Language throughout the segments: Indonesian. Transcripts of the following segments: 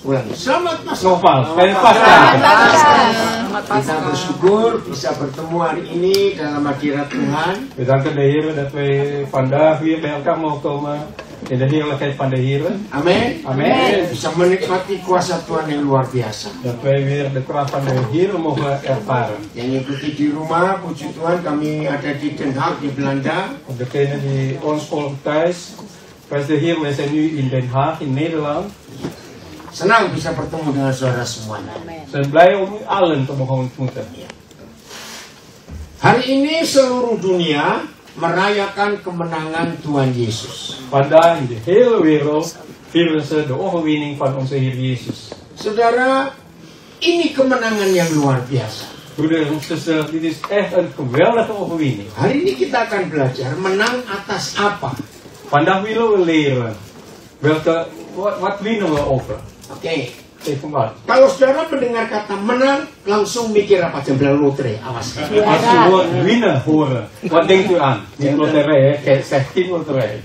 Ulangi. Selamat Pasca. Noval, Fijne Pasca. Kita bersyukur bisa bertemu hari ini dalam hadirat Tuhan. We danken de Heer dat wij vandaag weer bij elkaar mogen komen in de heerlijkheid van de Heer. Amin. Amin. Bisa menikmati kuasa Tuhan yang luar biasa. Dat wij weer de kracht van de Heer mogen ervaren. Yang ikuti di rumah, puji Tuhan kami ada di Den Haag di Belanda. Voor degenen die ons volgen thuis, prijs de Heer, wij zijn nu in Den Haag in Nederland. Senang bisa bertemu dengan saudara semuanya. We zijn blij om u allen te mogen ontmoeten. Hari ini seluruh dunia merayakan kemenangan Tuhan Yesus. Vandaag in de hele wereld vieren ze de overwinning van onze Heer Jezus. Saudara, ini kemenangan yang luar biasa. Broeder en zuster, dit is echt een geweldige overwinning. Hari ini kita akan belajar menang atas apa. Vandaag willen we leren wat winnen we over. Oke. Even wat. Kalau saudara mendengar kata menang, langsung mikir apa? Jamblang lotre, awas. Als je woord winnen horen, wat denkt u aan? Niet loterij, kayak sehkin loterij.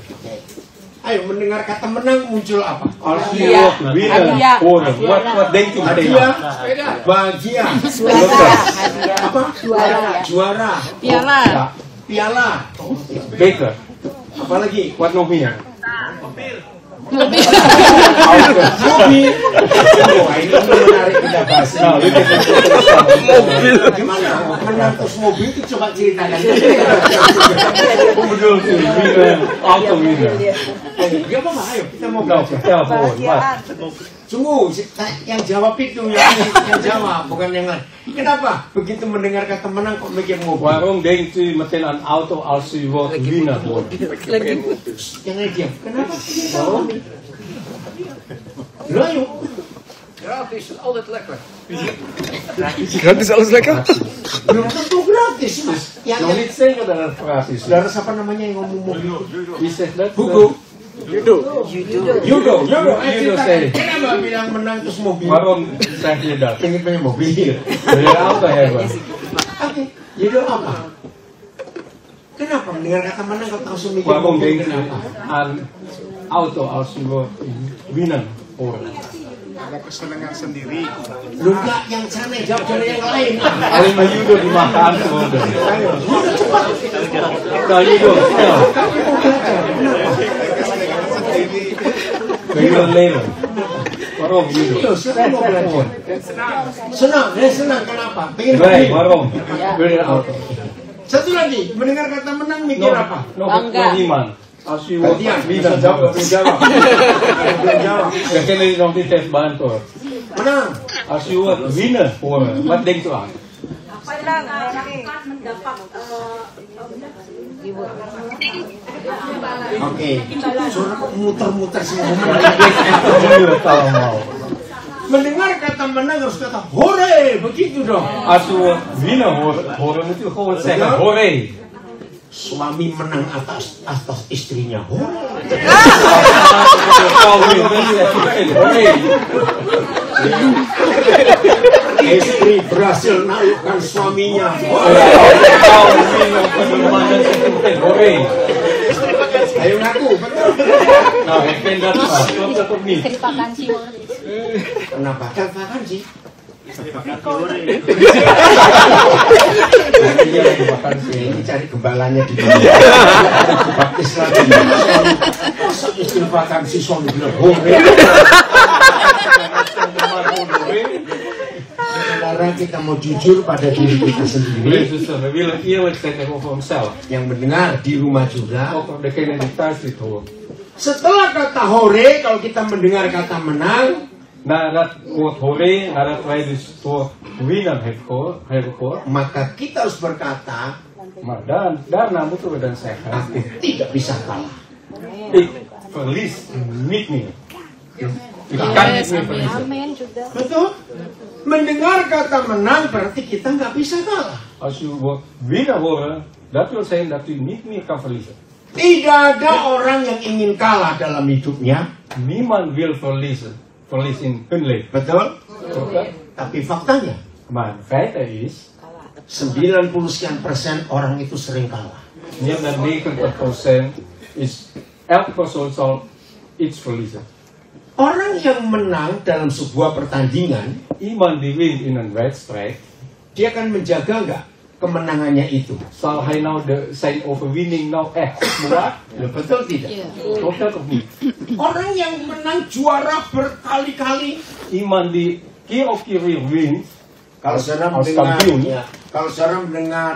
Ayo, mendengar kata menang muncul apa? Als je woord winnen horen, wat denkt u meteen Hadiah, aan? bahagia, Loter. apa? Juara, Piala. piala, Beter. apalagi? Wat nog meer? Mobil. Wah, ini menarik kita bahas. Nou, dit is Mobil. Gimana? Menang terus mobil itu coba ceritakan. Hoe bedoelt u? Winnen, auto winnen. Gak apa-apa, ayo kita mau Nou, belajar. vertel gewoon, wat? Sungguh, yang jawab itu yang jawab, bukan yang lain. Kenapa? Begitu mendengar kata menang kok mikir mobil? Waarom denkt u meteen aan auto als u woord winnen hoort? Jangan diam. Kenapa? Waarom? Loh, yuk. Gratis is altijd lekker. Gratis alles lekker? Belum tentu gratis, Mas. Nog niet zeker dat het gratis is. Saudara siapa namanya yang ngomong mobil? Wie zegt dat? Hugo. Yudo. Yudo. Yudo Ceritakan. zei. Kenapa bilang menang terus mobil? Waarom zeg je dat? Pengen punya mobil. Wil je een auto hebben? Oke. Yudo apa? Kenapa mendengar kata menang kok langsung mikir Waarom mobil? denkt u Kenapa? aan auto als u woord winnen hoort? Ada kesenangan sendiri. Lu enggak yang sana, jawab dari yang lain. Alleen maar Yudo die mag antwoorden. Yudo cepat. Nou Yudo, vertel. We willen leren. Waarom Yudo? Yo, siapa mau belajar? Senang, senang. Kenapa? Pengen Blij, mobil. waarom? Wil je een auto? Satu lagi, mendengar kata menang mikir apa? Nog iemand. Als u woord Gantian, winnen bisa jawab, belum jawab. Belum jawab. degene die nog niet heeft beantwoord. Menang. Als u woord winnen horen, wat denkt u aan? Oke. Suara kok muter-muter semua. Menurut allemaal. Mendengar kata menang harus kata hore, begitu dong. Als u woord winnen horen, moet u gewoon zeggen hore. Suami menang atas istrinya. Hore. Hore. Istri berhasil naikkan suaminya. Hore. Ayo ngaku, betul. Nou, ik vind dat pas. Klopt dat of niet? Kenapa? Katakan sih. Dia lagi makan sih. Ini cari gembalanya di mana? Baptis lagi. Masa istri vakansi suami bilang hore. Saudara, kita mau jujur pada diri kita sendiri. We willen eerlijk zijn tegenover onszelf. Yang mendengar di rumah juga. Ook voor degene die thuis dit hoort. Setelah kata hore, kalau kita mendengar kata menang, Nadat woord hore, nadat wij dus het woord winnen hebben gehoord, maka kita harus berkata, maar daarna moeten we dan zeggen, aku tidak bisa kalah. ik verlies niet meer. Ik kan niet meer verliezen. Betul? Mendengar kata menang berarti kita nggak bisa kalah. Als u woord winnen horen, dat wil zeggen dat u niet meer kan verliezen. Tidak ada orang yang ingin kalah dalam hidupnya. Niemand wil verliezen in hun leven. Betul? Oké? Tapi faktanya, Maar het feit is, 90% orang itu sering kalah. meer dan 90% is, elke persoon zal iets verliezen. Orang yang menang dalam sebuah pertandingan, iemand die wint in een wedstrijd, dia akan menjaga nggak kemenangannya itu? zal hij nou zijn overwinning nou echt bewaken? Ya, betul tidak? Klopt dat of niet? Orang yang menang juara berkali-kali, Iemand die keer op keer weer wint, kalau saudara als mendengar, kampioen, ya, kalau saudara mendengar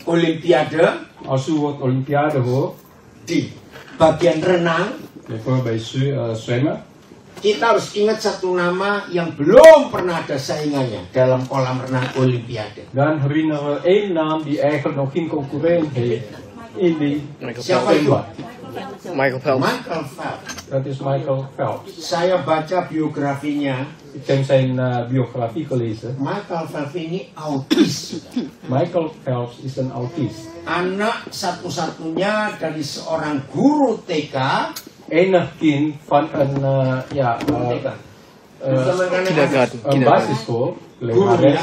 Olimpiade als u wat Olympiade hoort, di bagian renang, bijvoorbeeld bij zwemmen, kita harus ingat satu nama yang belum pernah ada saingannya dalam kolam renang Olimpiade. dan herinneren we één naam die eigenlijk nog geen concurrent heeft in die Siapa itu? zwembad. Michael Phelps. Michael Phelps. Dat is Michael Phelps. Saya baca biografinya. Ik heb zijn biografie gelezen. Michael Phelps ini autis. Michael Phelps is een autist. Anak satu-satunya dari seorang guru TK. Enig kind van een een basisschool, Gurunya,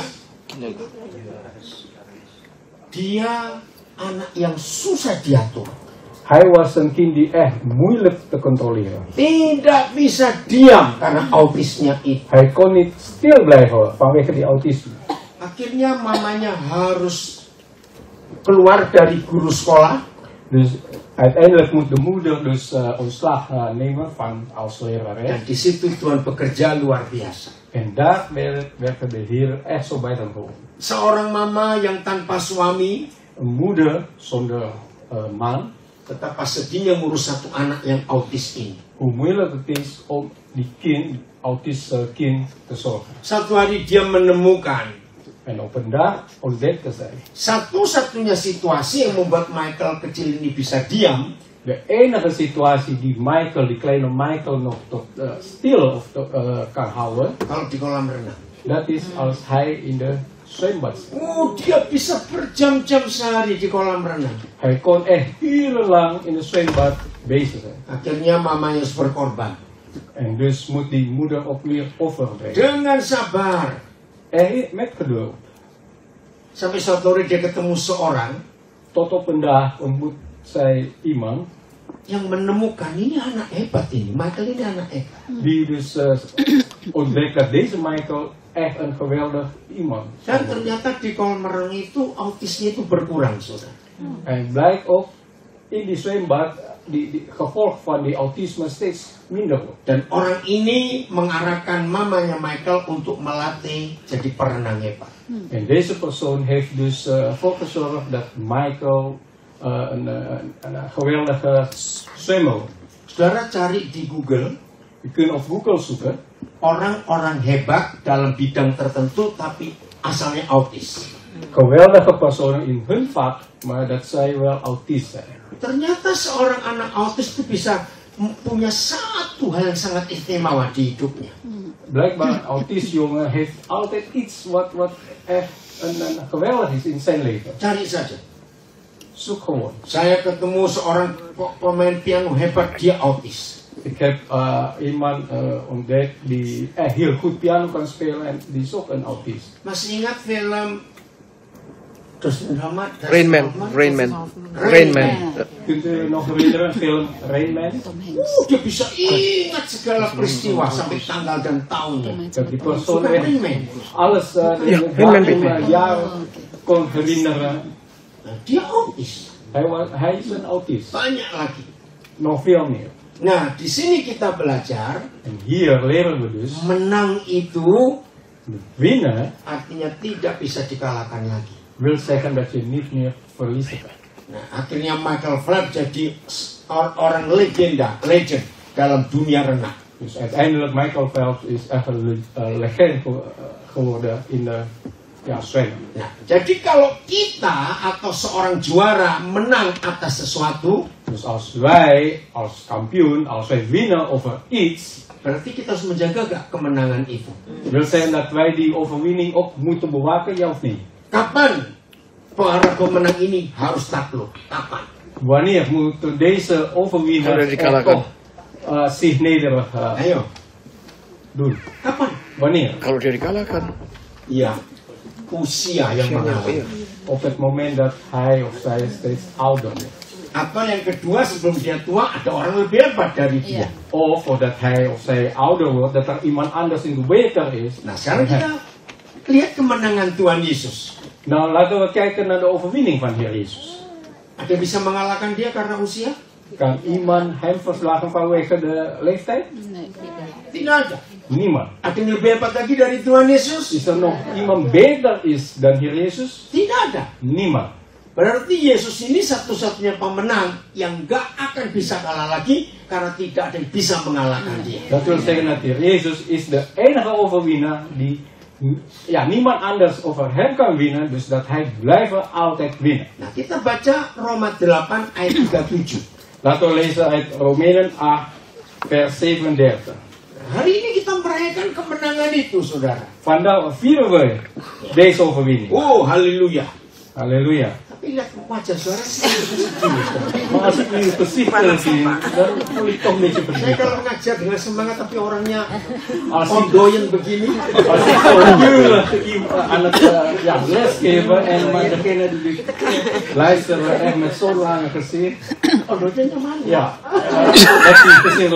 lerares. dia anak yang susah diatur. Hij was een kind die echt moeilijk te controleren. Tidak bisa diam karena autisnya itu. Hij kon niet stil blijven vanwege die autisme. Akhirnya mamanya harus keluar dari guru sekolah. Dus uiteindelijk moet de moeder dus ontslag nemen van als Dan lerares. di situ Tuhan bekerja luar biasa. En daar werkte de Heer echt zo bij de rol. Seorang mama yang tanpa suami, Een moeder zonder man. betapa sedihnya ngurus satu anak yang autis ini. Hoe moeilijk het is om die autistische kind te zorgen. Satu hari dia menemukan En op een dag ontdekte zij. satu-satunya situasi yang membuat Michael kecil ini bisa diam, De enige situatie die die kleine Michael nog tot stil kan houden, kalau di kolam renang. dat is als hij in de zwembad zit. Dia bisa berjam-jam sehari di kolam renang. Hij kon echt urenlang in de zwembad bezig zijn. Akhirnya mamanya harus berkorban. En dus moet die moeder ook meer offer brengen. Dengan sabar. Met geduld. Sampai suatu hari dia ketemu seorang Tot op een dag ontmoet zij iemand yang menemukan ini anak hebat ini. Michael ini anak hebat. die dus ontdekt dat deze Michael echt een geweldig iemand is. Dan ternyata di kolam renang itu autisnya itu berkurang, saudara. En blijkt ook in die zwembad die gevolg van die autisme steeds minder wordt. Dan orang ini mengarahkan mamanya Michael untuk melatih jadi perenang hebat. En deze persoon heeft dus ervoor gezorgd dat Michael een geweldige zwemmer wordt. Saudara cari di Google Je kunt op Google zoeken orang-orang hebat dalam bidang tertentu tapi asalnya autis. geweldige personen in hun vak, maar dat zij wel autist zijn. Ternyata seorang anak autis itu bisa punya satu hal yang sangat istimewa di hidupnya. Blijkbaar een autistjongen heeft altijd iets wat echt een geweldig is in zijn leven. Cari saja. Zoek gewoon. Saya ketemu seorang pemain piano hebat, dia autis. Ik heb iemand ontdekt die echt heel goed piano kan spelen en die is ook een autist. Masih ingat film Rain Man. Kunt u nog herinneren film Rain Man? Dia bisa ingat segala peristiwa sampai tanggal dan tahunnya. Dat die persoon Bukan Rain echt Man. alles Ja, Rain Man. jaren kon herinneren. Nah, dia autis. Hij is een autist. Banyak lagi. Nog veel meer. Nah, di sini kita belajar En hier leren we dus, menang itu winnen artinya tidak bisa dikalahkan lagi. wil zeggen dat je niet meer verliezen kan. Nah, akhirnya Michael Phelps jadi orang legend dalam dunia renang. Dus uiteindelijk Michael Phelps is echt een legende geworden in de zwemmen. Nah, jadi kalau kita atau seorang juara menang atas sesuatu, Dus als wij als kampioen, als wij winnen over iets, berarti kita harus menjaga gak kemenangan itu. wil zeggen dat wij die overwinning ook moeten bewaken, ja of niet? Kapan para pemenang ini harus takluk? Kapan? Wanneer moeten deze overwinnaars Kalau dikalahkan. toch zich nederig Ayo, doen? kapan? Wanneer? Kalau dia dikalahkan. Iya, usia yang mengalah. Iya. Op het moment dat hij of zij steeds ouder wordt. Atau yang kedua, sebelum dia tua ada orang lebih hebat dari dia. Of voordat hij of zij ouder wordt, dat er iemand anders in de beter is. Nah, sekarang kita lihat kemenangan Tuhan Yesus. Nou, laten we kijken naar de overwinning van Heer Jezus. Ada yang bisa mengalahkan dia karena usia? Kan iemand hem verslagen vanwege de leeftijd? Tidak ada. Niemand. Ada yang lebih hebat lagi dari Tuhan Yesus? Is er nog iemand beter is dan Heer Jezus? Tidak ada. Niemand. Berarti Yesus ini satu-satunya pemenang yang gak akan bisa kalah lagi karena tidak ada yang bisa mengalahkan dia. Dat wil zeggen dat Heer Jezus is de enige overwinnaar die niemand anders over hem kan winnen, dus dat hij blijven altijd winnen. Nah, kita baca Roma 8 ayat 37. Laten we lezen uit Romeinen 8 vers 37. Hari ini kita merayakan kemenangan itu, saudara. Vandaag vieren we deze overwinning. Oh, haleluya. Halleluja. Tapi lihat wajah saudara sih. Maar als ik nu het gezicht zie, dan voel ik toch een beetje Saya verdrietig. kalau ngajar dengan semangat tapi orangnya Als ik ondoyen begini. Als ik voortdurend aan het lesgeven en maar degene die luisteren echt met zo'n lange gezicht. Ondoyennya mana? Ja, het gezicht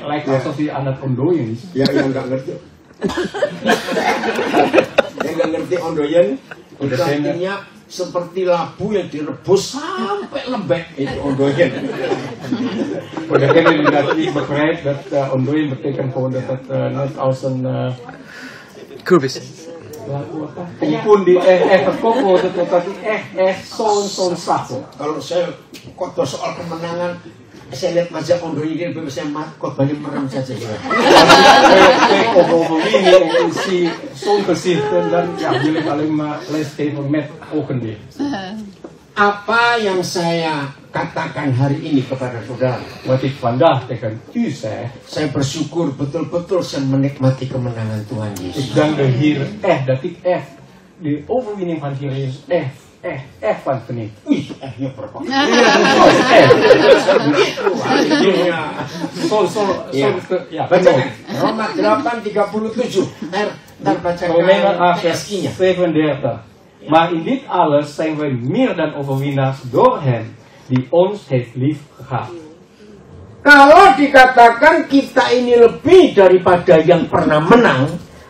lijkt alsof hij aan het ontdooien is. Ya, yang nggak ngerti. Yang nggak ngerti ondoyen, itu artinya seperti labu yang direbus sampai lembek. Itu ondoyen. Voor degene die dat niet begrijpt, dat ontdooien betekent gewoon dat het net als een Kubis. pompoen die echt gekookt wordt, totdat hij echt zo'n slag wordt. Kalau saya khotbah soal kemenangan, saya lihat wajah ondoyen ini, saya khotbahnya merem saja. Kijk op overwinning en ik zie zo'n gezicht en dan wil ik alleen maar lesgeven met ogen dicht. Apa yang saya katakan hari ini kepada saudara? Wat ik vandaag tegen u zeg, Saya bersyukur betul-betul saya menikmati kemenangan Tuhan Yesus. ik dank de Heer echt dat ik echt de overwinning van Heer Jezus echt van geniet. Wih, ya berapa? Bacakan Roma 8:37. Ntar Romeinen bacakan 8 vers PSI-nya. 37. Maar in dit alles zijn wij meer dan overwinnaars door hem die ons heeft lief gehad. Kalau dikatakan kita ini lebih daripada yang pernah menang,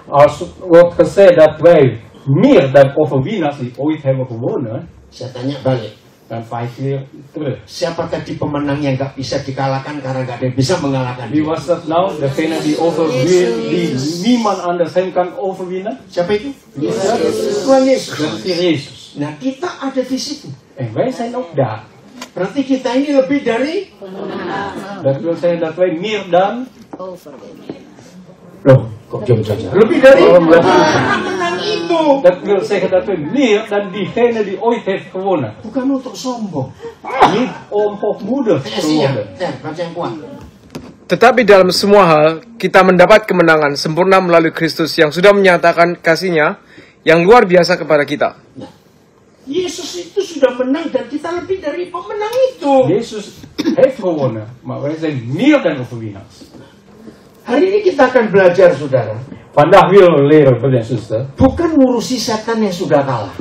Als wordt gezegd dat wij meer dan overwinnaars die ooit hebben gewonnen, saya tanya balik. dan vraag ik weer terug. Siapa tadi pemenang yang gak bisa dikalahkan karena gak ada yang bisa mengalahkan Wie dia? was dat nou? Degene die niemand anders hem kan overwinnen? Siapa itu? Tuhan Yesus. Dat is Heer Jezus. Nah, kita ada di situ. En wij zijn ook daar. Berarti kita ini lebih dari Dat wil zeggen dat wij meer dan... loh, kok diam saja? Lebih dari Omdat u- menang itu. Dat wil zeggen dat wij meer dan diegene die ooit heeft gewonnen. Bukan untuk sombong. Niet om hoogmoedig te PSI-nya. worden. Baca yang kuat. Tetapi dalam semua hal, kita mendapat kemenangan sempurna melalui Kristus yang sudah menyatakan kasih-Nya yang luar biasa kepada kita. Nah, Yesus itu sudah menang dan kita lebih dari pemenang itu. Jezus heeft gewonnen, maar wij zijn meer dan overwinnaars. Hari ini kita akan belajar, saudara. Vandaag willen we leren, broeder en zuster. Bukan ngurusi setan yang sudah kalah.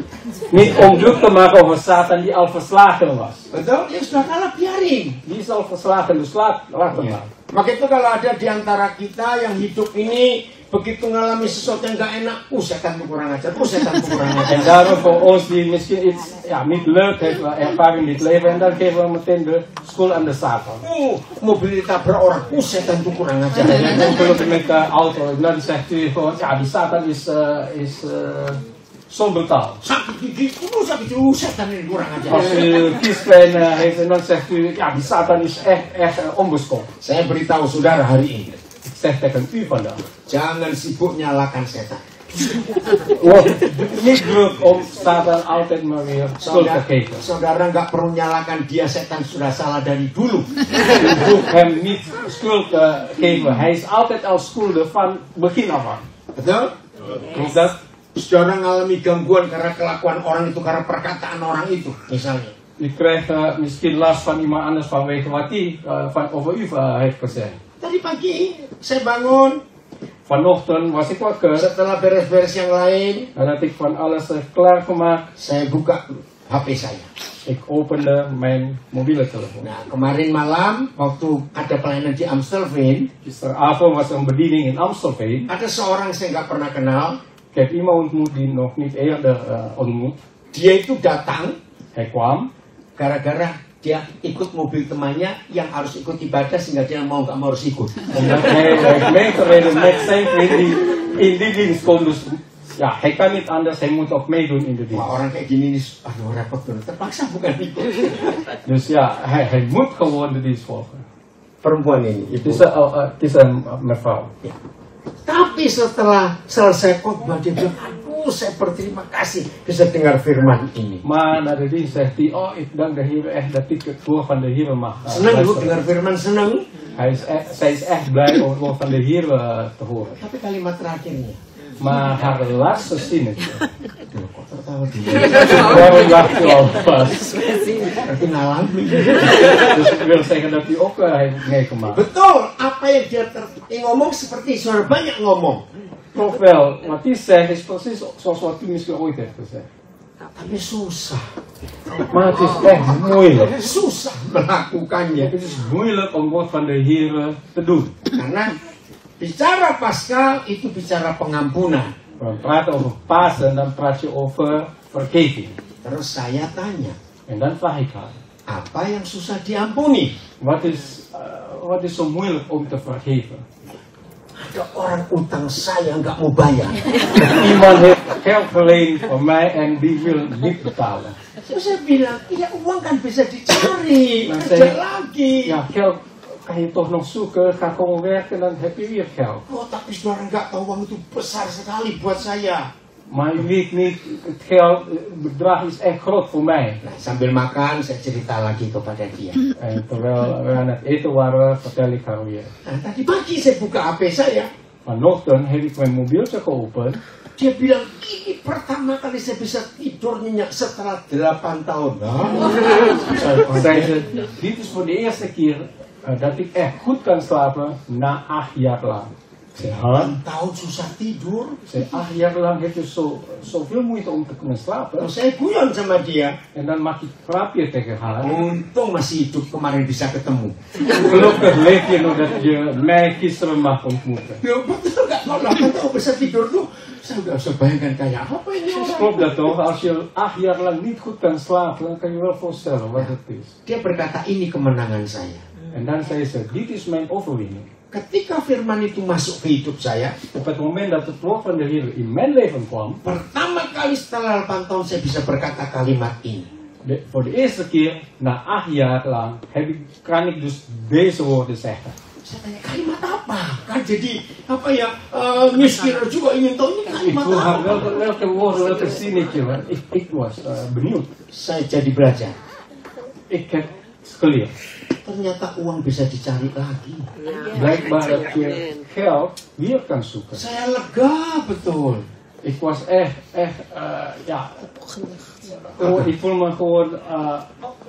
Niet om druk te maken over Satan die al verslagen was. Betul? Yang sudah kalah biarin. Die is al verslagen, dus laten we maar. Maka itu kalau ada di antara kita yang hidup ini begitu mengalami sesuatu yang gak enak, setan tuh kurang ajar, setan tuh kurang En ajar. daarom voor ons die misschien iets niet leuk heeft ervaren in dit leven, en dan geven we meteen de schuld aan de Satan. Mobil ditabrak orang, setan tuh kurang ajar. En dan komt u met de auto en dan zegt u gewoon, die Satan is zo brutaal. Sakit gigi, setan ini kurang ajar. Als u kiespijn heeft en dan zegt u, die Satan is echt onbeschoold. Saya beritahu saudara hari ini, Ik zeg tegen u vandaag, jangan sibuk nyalakan setan. word niet druk om Satan altijd maar weer schuld te geven. Saudara nggak perlu nyalakan dia, setan sudah salah dari dulu. U hoeft hem niet schuld te geven. Hij is altijd al schuldig van begin af aan. Betul? Klopt dat? Saudara ngalami gangguan karena kelakuan orang itu, karena perkataan orang itu, misalnya. U krijgt misschien last van iemand anders vanwege wat hij over u heeft gezegd. Tadi pagi saya bangun, Vanochtend was ik wakker setelah beres-beres yang lain, nadat ik van alles klaargemaakt. saya buka HP saya. Ik opende mijn mobiele telefoon. Nah, kemarin malam waktu ada pelayanan di Amstelveen, Gisteravond was er een bediening in Amstelveen. ada seorang saya nggak pernah kenal. Ik heb iemand ontmoet die nog niet eerder ontmoet. Dia itu datang Hij kwam gara-gara dia ikut mobil temannya yang harus ikut ibadah sehingga dia mau nggak mau harus ikut. omdat hij gemeentereden met zijn vriend die in die dienst komt. Dus ja, hij kan niet anders, hij moet ook meedoen in de Wah, dienst. orang kayak gini nih, aduh repot tuh. Terpaksa bukan ikut. Dus ja, hij moet gewoon de dienst volgen. Perempuan ini, Het ibu. is een mevrouw. Tapi setelah selesai khotbah dia bilang, aduh saya berterima kasih bisa dengar firman ini. Maar na de dienst zegt hij, oh ik dank de Heer echt dat ik het woord van de Heer mag Senang ibu luisteren. dengar firman, senang. Zij is echt blij om het woord van de Heer te horen. Tapi kalimat terakhirnya, Maar haar laatste zinnetje, aduh kok tertawa dia. waarom lacht u alvast? Berarti ngalami. Dus ik wil zeggen dat u ook heeft meegemaakt. Betul, apa yang dia ngomong seperti suara banyak ngomong. Toch wel, wat hij zegt is precies zoals wat u misschien ooit heeft gezegd. Tapi susah. Maar het is echt moeilijk. Susah melakukannya. Het is moeilijk om het woord van de Heer te doen. Karena bicara Paskal itu bicara pengampunan. We praten over Pasen en dan praat je over vergeving. Terus saya tanya, En dan vraag ik haar, apa yang susah diampuni? wat is zo moeilijk om te vergeven? Ada orang utang saya nggak mau bayar. Iemand heeft geld geleend van mij en die wil niet betalen. Terus saya bilang, ya uang kan bisa dicari, Nah, kerja saya- lagi. Ja, geld kan je toch nog zoeken, ga gewoon werken, dan heb je weer geld. Oh, tapi saudara nggak tahu uang itu besar sekali buat saya. Maar je weet niet, het geld, het bedrag is echt groot voor mij. Nah, sambil makan saya cerita lagi kepada dia. En terwijl we aan het eten waren, vertel ik haar weer. Nah, tadi pagi saya buka HP saya. Vanochtend heb ik mijn mobieltje geopend. Dia bilang, ini pertama kali saya bisa tidur nyenyak setelah 8 tahun. Zei ze, dit is voor de eerste keer dat ik echt goed kan slapen na 8 jaar lang. Ik zei, 8 tahun susah tidur. Ik zei, 8 jaar lang heb je zoveel moeite om te kunnen slapen. Terus saya guyon sama dia. En dan maak ik een grapje tegen haar. Untung masih hidup kemarin bisa ketemu. Gelukkig leef je nog dat je mij gisteren mag ontmoeten. Ya betul nggak? Kalau 8 tahun bisa tidur tuh, saya udah bisa bayangkan kayak apa ini orang. Klopt dat toch? Als je 8 jaar lang niet goed kan slapen, dan kan je wel voorstellen wat het is. Dia berkata, ini kemenangan saya. En dan zei ze, dit is mijn overwinning. Ketika firman itu masuk ke hidup saya, Op het moment dat het woord van de Heer in mijn leven kwam, pertama kali setelah 8 tahun saya bisa berkata kalimat ini. voor de eerste keer, na 8 jaar lang, kan ik dus deze woorden zeggen. Saya tanya, kalimat apa? Kan jadi apa ya, miskin juga ingin tahu ini Ik kalimat vroeg haar apa. welke woorden, welke zinnetje, want ik was benieuwd. Saya jadi belajar. Ik heb geleerd. Ternyata uang bisa dicari lagi. Blijkbaar dat je geld weer kan zoeken. Saya lega betul. Ik was echt, ja. Ik voel me gewoon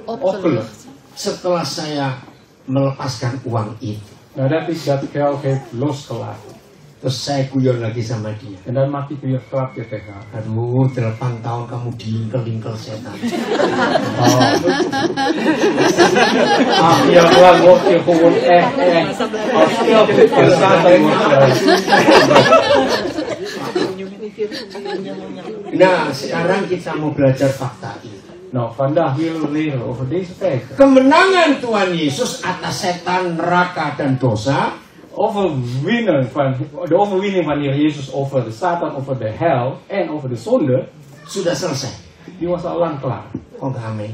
opgelucht. Setelah saya melepaskan uang itu. Nadat ik dat geld heb losgelaten. Terus saya guyon lagi sama dia. En dan maak ik weer een grapje tegen haar. Aduh, 8 tahun kamu dilingkel-lingkel setan. Ach, ja, lang word je gewoon echt, als geld goed kan staan, dan word je. Nah, sekarang kita mau belajar fakta ini. Nou, vandaag willen we leren over deze feiten. Kemenangan Tuhan Yesus atas setan, neraka, dan dosa De overwinning van Heer Jezus over de Satan, over de hel en over de zonde, sudah selesai. die was al lang klaar. Oh, enggak amin.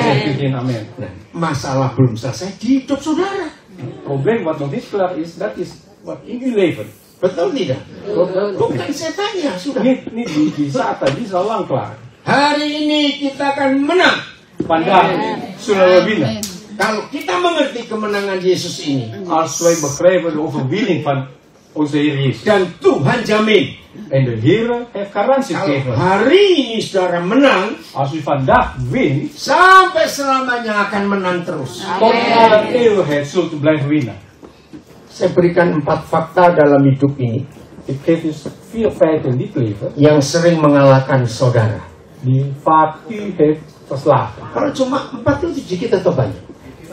Zegt u geen amen. Nah, masalah belum selesai di hidup saudara. Het probleem wat nog niet klaar is, dat is wat in uw leven. Betul tidak? Klopt dat? Bukan setannya, sudah. Niet die Satan, die is al lang klaar. Hari ini kita akan menang. Vandaag zullen we winnen. Kalau kita mengerti kemenangan Yesus ini. Als wij begrijpen de overwinning van onze Heer Jezus. Dan Tuhan jamin. En de Heer heeft garantie Kalau gegeven. hari ini saudara menang, Als u vandaag wint, sampai selamanya akan menang terus. tot alle eeuwigheid zult u blijven winnen. Saya berikan 4 fakta dalam hidup ini Ik geef dus 4 feiten in dit leven yang sering mengalahkan saudara. die vaak u heeft verslagen. Kalau cuma 4 itu sedikit atau banyak?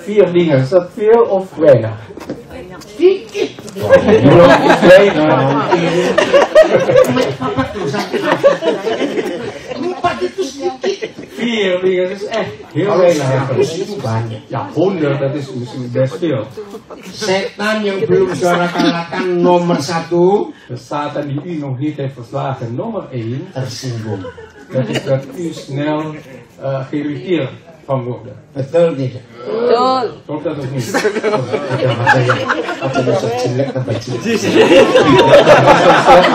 4 dingen, is dat veel of weinig? Sedikit. Belum is weinig. Papa tuh sakit. 4 itu sedikit. 4 dingen is echt heel Kalau weinig. 100 itu banyak. Ja, 100 dat is misschien best veel. Setan yang belum saudara kalahkan nomor 1 De Satan die u nog niet heeft verslagen, nummer 1, tersinggung. dat is dat u snel geïrriteerd van wordt. Betul tidak? Klopt dat of niet? Ada makanya apa bisa jelek apa jelek.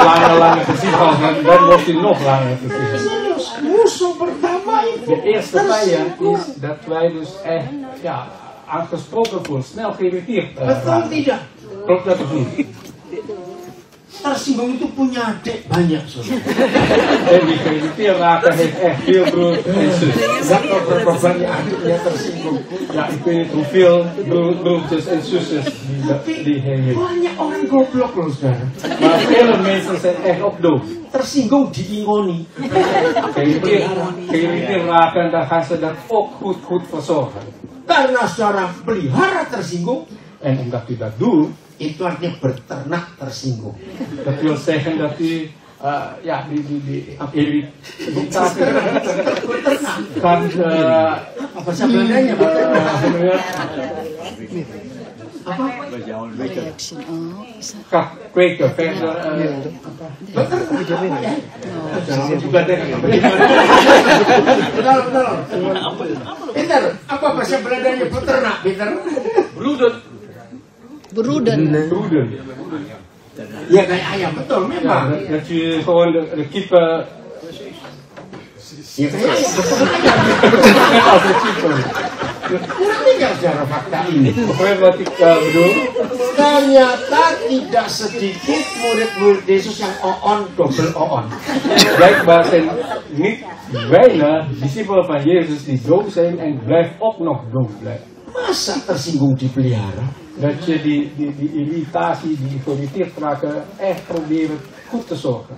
Als je langer gezien had, dan wordt hij nog langer gezien. Musuh pertama itu De eerste vijand is dat wij dus echt aangesproken worden, snel geïrriteerd betul raken. tidak? Klopt dat of niet? Tersinggung itu punya adik banyak saudara. En die geïrriteerd raken heeft echt veel broers en zussen. Enggak tahu berapa banyak adiknya tersinggung. Ja, ik weet niet hoeveel broertjes en zussen die hij heeft. Banyak orang goblok loh saudara. Maar vele mensen zijn echt ook doof. Tersinggung diingoni. Geïrriteerd raken, dan gaan ze dat ook goed verzorgen. Karena saudara pelihara tersinggung, En omdat u dat doet, itu artinya berternak tersinggung. dat wil zeggen dat u die irritatie kan Apa bahasa Belandanya berternak? Apa? gaat kweken verder. Beternak. Jangan juga denken. Betul. Peter, apa bahasa Belandanya beternak, Peter? Broeden. Ya kayak ayam, betul Ja, memang. dat je gewoon de kippen Ya kayak ayam, betul. net als de kippen. Ngerti nggak secara fakta ini? Begrijp wat ik bedoel? Ternyata tidak sedikit murid-murid Yesus yang on double on. Blijkbaar zijn niet weinig discipelen van Jezus die doof zijn en blijft ook nog doof blijven. Masa tersinggung dipelihara? Dat je die irritatie, die geïrriteerd raken, echt proberen goed te zorgen.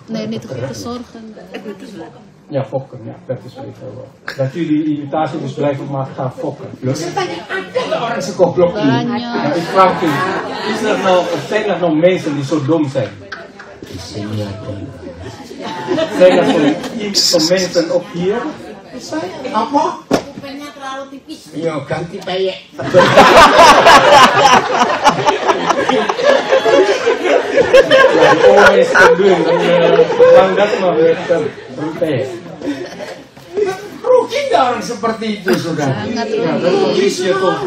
Nee, niet goed te zorgen. Ja, fokken, ja, dat is beter wel. Dat je die irritatie dus blijft maar gaan fokken. Saya tanya, ada nggak orang segoblok ini? Ja, Banyak. ik vraag u, zijn er nou mensen die zo dom zijn? Di sini ada. Zijn er zo'n mensen ook hier? Apa? Kupingnya terlalu tipis. Yo ganti peyek. Ja, die oren is te dun en lang dat maar weer te rupee. Rugi nggak orang seperti itu, saudara? Sangat Ja, dat verlies je toch.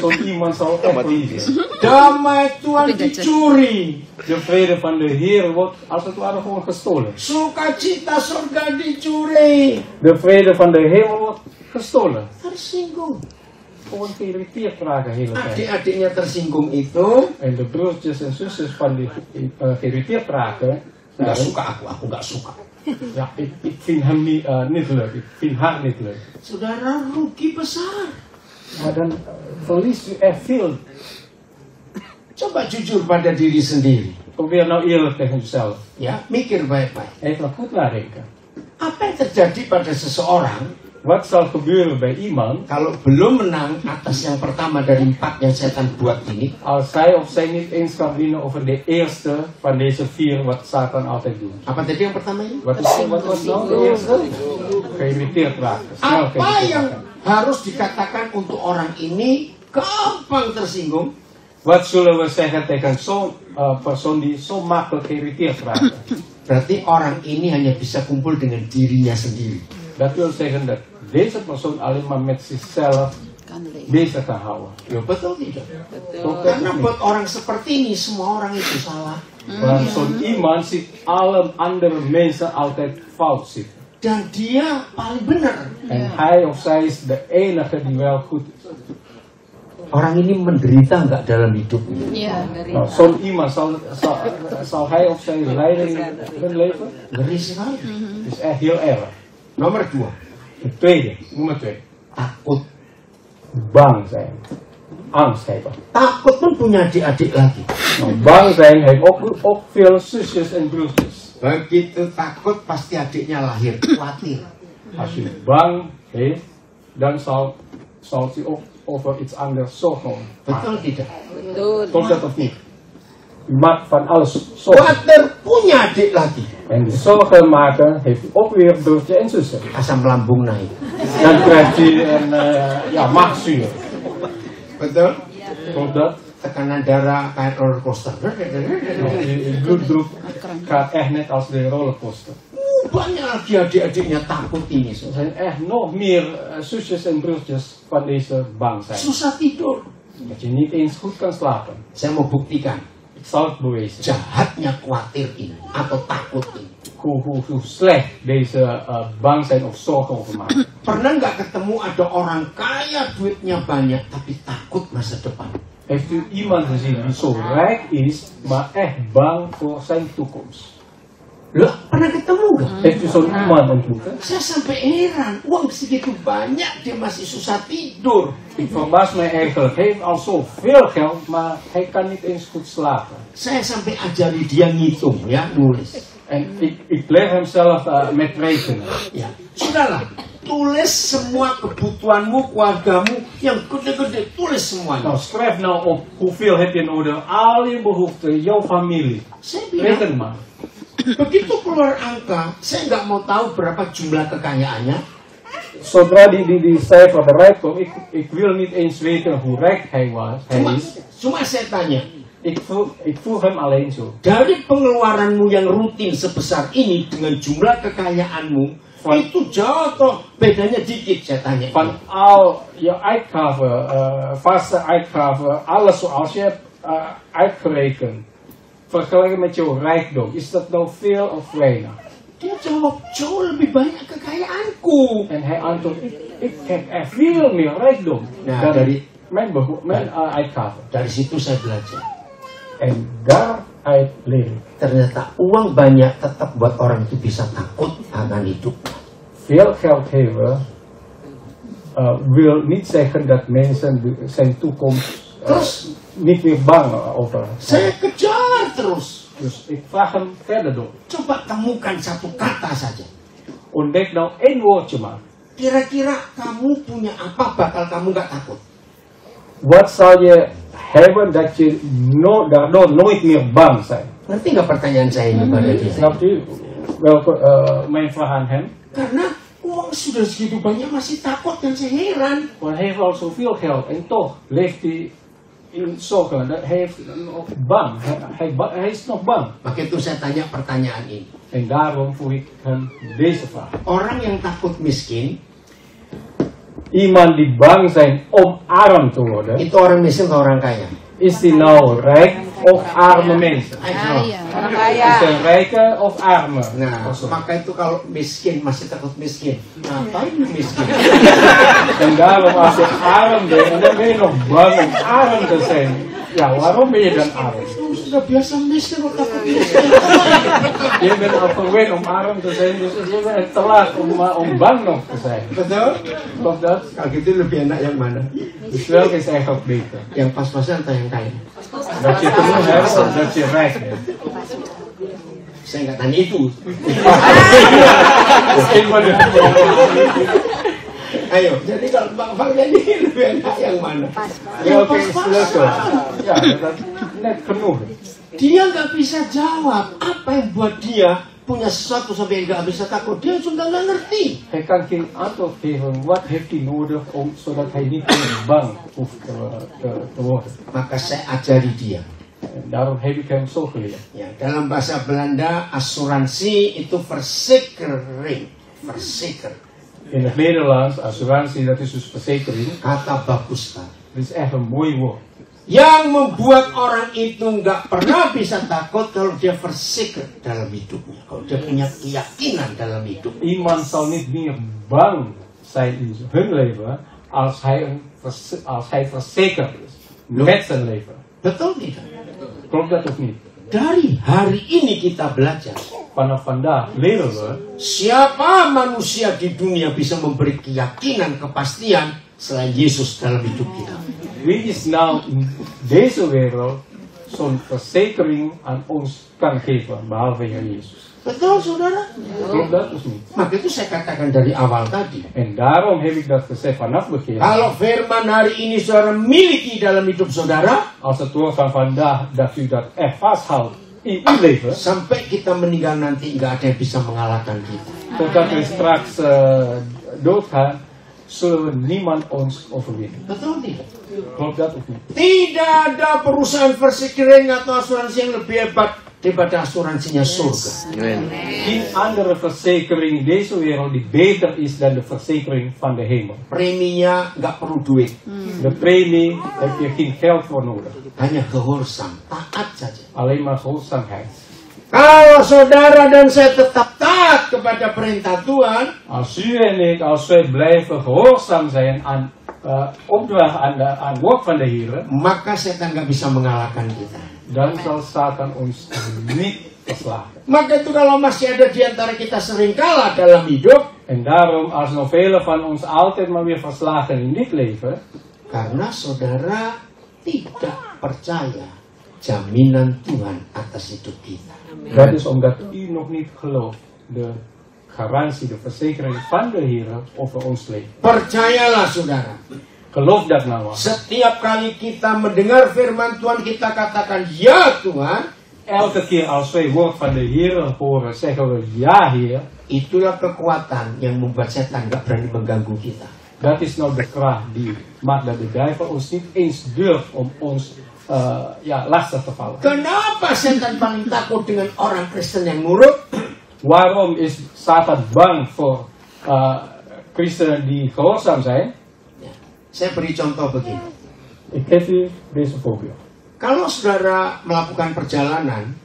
Zo'n iemand zal ook verliezen. Damai Tuhan dicuri. De vrede van de Heer wordt als het ware gewoon gestolen. Sukacita surga dicuri. De vrede van de hemel wordt gestolen. Tersinggung. Gewoon geïrriteerd raken de hele tijd. Adik-adiknya tersinggung itu En de broertjes en zusters van die geïrriteerd raken, nggak zijn, suka aku nggak suka. ja, ik vind hem niet leuk, ik vind haar niet leuk. Saudara rugi besar. Maar dan verliest u echt veel. Coba jujur pada diri sendiri. Probeer nou eerlijk tegen uzelf. Ya, mikir baik-baik. Even goed nadenken. Apa yang terjadi pada seseorang Wat zal gebeuren bij iemand kalau belum menang atas yang pertama dari 4 yang setan buat ini? als hij of zij niet eens kan winnen over de eerste van deze 4 wat Satan altijd doet? Apa tadi yang pertama ini? Wat was nou de eerste? Geïrriteerd raken. Snel Apa geïrriteerd yang raken. harus dikatakan untuk orang ini gampang tersinggung? Wat zullen we zeggen tegen zo'n persoon die zo makkelijk geïrriteerd raakt? Berarti orang ini hanya bisa kumpul dengan dirinya sendiri. Dat wil zeggen dat deze persoon alleen maar met zichzelf Kan leven. bezig kan houden. Ya betul tidak? Klopt dat Karena of niet? buat orang seperti ini semua orang itu salah. Want zo'n iemand ziet alle andere mensen altijd fout zitten. Dan dia paling benar. En hij of zij is de enige die wel goed is. Orang ini menderita nggak dalam hidupnya? Iya. Nou, zo'n iemand zal hij of zij lijden in hun leven? Ngeri sekali. Is echt heel erg. Nomor 2, De tweede, nummer 2. takut. Bang zijn. Angst hebben. Takut pun punya adik-adik lagi. Nou, bang zijn heeft ook veel zusjes en broertjes. Begitu takut pasti adiknya lahir, khawatir. Als je bang heeft, dan zal hij ook over iets anders zorgen. Betul tidak? Klopt dat of niet? U maakt van alles zorgen. Khawatir punya adik lagi. En die zorgen maken heeft u ook weer broertje en zussen. Asam lambung naik. Dan krijgt u een maagzuur. Betul? Klopt dat? Tekanan darah kayak roller coaster. Uw bloeddruk gaat echt net als de rollercoaster. Banyak lagi adik-adiknya takut ini. Er zijn echt nog meer zusjes en broertjes van deze bang zijn. Susah tidur. Dat je niet eens goed kan slapen. Saya mau buktikan Ik zal het bewijzen. jahatnya khawatir ini atau takut ini. Hoe slecht deze bang zijn of zorgen over maken. Pernah nggak ketemu ada orang kaya duitnya banyak tapi takut masa depan? Heeft u iemand gezien die zo rijk is, maar echt bang voor zijn toekomst? Loh, pernah ketemu nggak? Heeft u zo'n iemand ontmoet? Saya sampai heran, uang segitu banyak dia masih susah tidur. Ik verbaas mij eigenlijk. Hij heeft al zoveel geld, maar hij kan niet eens goed slapen. Saya sampai ajari dia ngitung ya, nulis. En ik leer hem zelf met rekenen. Ya, sudahlah. Tulis semua kebutuhanmu, keluargamu yang gede-gede, tulis semuanya. Nou, schrijf nou op hoeveel heb je nodig, al je behoeften, jouw familie. Saya bilang, Reken maar. begitu keluar angka, saya nggak mau tahu berapa jumlah kekayaannya. Zodra die cijfer bereikt komt, ik wil niet eens weten hoe rijk hij is. Cuma saya tanya, Ik vroeg hem alleen zo. dari pengeluaranmu yang rutin sebesar ini dengan jumlah kekayaanmu, itu jauh toh, bedanya dikit, saya tanya. Van al je uitgaven, vaste uitgaven, alles zoals je hebt uitgerekend, vergeleken met jouw rijkdom, is dat nou veel of weinig? Dia jawab, jauh lebih banyak kekayaanku. En hij antwoordt, ik heb er veel meer rijkdom Ja, dan dari- mijn uitgaven. Dari situ saya belajar. En daaruit leer ik. Ternyata uang banyak tetap buat orang itu bisa takut akan hidup. Veel geld hebben wil niet zeggen dat mensen zijn toekomst Terus niet meer bang over saya hebben. kejar terus. Dus ik vraag hem verder door. Coba temukan satu kata saja. Ontdek nou één woordje maar. Kira-kira kamu punya apa bakal kamu gak takut? Wat zal je hebben dat je daardoor nooit meer bang bent? Ngerti nggak pertanyaan saya ini pada dia? Snapt u welke mijn vraag aan hem? Karena uang sudah segitu banyak masih takut dan saya heran. Want hij heeft al zoveel geld en toch leeft hij in zorgen. Hij heeft nog bang. Hij is nog bang. Maka itu saya tanya pertanyaan ini. En daarom vroeg ik hem deze vraag. Orang yang takut miskin, Iemand die bang zijn om arm te worden, itu orang miskin atau orang kaya? is die nou rijk of arme mensen? Ayo, jawab. Is hij rijke of arme? Nah, maka itu kalau miskin masih takut miskin. Ngapain lu miskin? En daarom als je arm bent, dan ben je nog bang om arm te zijn. Ja, waarom ben je dan arm? Lu sudah biasa miskin kok takut miskin. Je bent al gewend om arm te zijn, dus je bent te laat om bang nog te zijn. Betul? Klopt dat? Kalau gitu lebih enak yang mana? Dus welke is eigenlijk beter? Yang pas-pasan atau yang kaya? Dat je genoeg hebt of dat je rijk bent? Saya nggak tanya itu. Misschien maar de Ayo, jadi kalau Bang Fang jadi lebih enak yang mana? welke is leuker? Ja, dat net genoeg. Dia nggak bisa jawab apa yang buat dia punya sesuatu sampai nggak bisa takut. Dia sudah nggak ngerti. Hij kan geen antwoord geven. Wat heeft hij nodig zodat hij niet meer bang hoeft te worden? Maka saya ajari dia. En daarom heb ik hem zo geleerd. Ya, dalam bahasa Belanda asuransi itu verzekering. Verzeker. In het Nederlands, assurantie, dat is dus verzekering. Kata bagus Pak. Dat is echt een mooi woord. Yang membuat orang itu nggak pernah bisa takut kalau dia verzeker dalam hidupnya. Kalau dia punya keyakinan dalam hidup. Iemand zal niet meer bang zijn in hun leven als hij verzekerd is met zijn leven. Betul tidak? Klopt dat of niet? Dari hari ini kita belajar. Vanaf vandaag leren we, Siapa manusia di dunia bisa memberi keyakinan, kepastian selain Yesus dalam hidup kita? wie is nou in deze wereld zo'n verzekering aan ons kan geven, behalve Heer Jezus. Betul, saudara? Klopt dat of niet? Maka itu saya katakan dari awal tadi. En daarom heb ik dat gezegd vanaf het begin. Kalau firman hari ini saudara miliki dalam hidup saudara, Als het woord van vandaag dat u dat echt vasthoudt in uw leven, sampai kita meninggal nanti nggak ada yang bisa mengalahkan kita. totdat we straks doodgaan, zullen niemand ons overwinnen. Betul tidak? Klopt dat of niet? Tidak ada perusahaan verzekering atau asuransi yang lebih hebat daripada asuransinya surga. Geen andere verzekering in deze wereld die beter is dan de verzekering van de hemel. Preminya nggak perlu duit, De premie heb je geen geld voor nodig. hanya gehorsam, taat saja. Alleen maar gehoorzaamheid. Kalau saudara dan saya tetap taat kepada perintah Tuhan, Als u en ik, als wij blijven gehoorzaam zijn aan opdracht, aan woord van de Heer, maka setan nggak bisa mengalahkan kita. dan zal Satan ons niet verslagen. Maka itu kalau masih ada di antara kita sering kalah dalam hidup, En daarom, als nog velen van ons altijd maar weer verslagen in dit leven, karena saudara tidak percaya jaminan Tuhan atas hidup kita. dat is omdat u nog niet gelooft de garantie, de verzekering van de Heer over ons leven. Percayalah saudara, Geloof dat nou maar. setiap kali kita mendengar firman Tuhan kita katakan ya Tuhan, Elke keer als wij woord van de Heer horen, zeggen we ja Heer. itulah kekuatan yang membuat setan nggak berani mengganggu kita. Dat is nou de kracht die maakt dat de duivel ons niet eens durft om ons lastig te vallen. Kenapa setan paling takut dengan orang Kristen yang nurut? Waarom is Satan bang voor christenen die gehoorzaam zijn? Ya, saya beri contoh begini. Ik geef u deze voorbeeld. Kalau saudara melakukan perjalanan,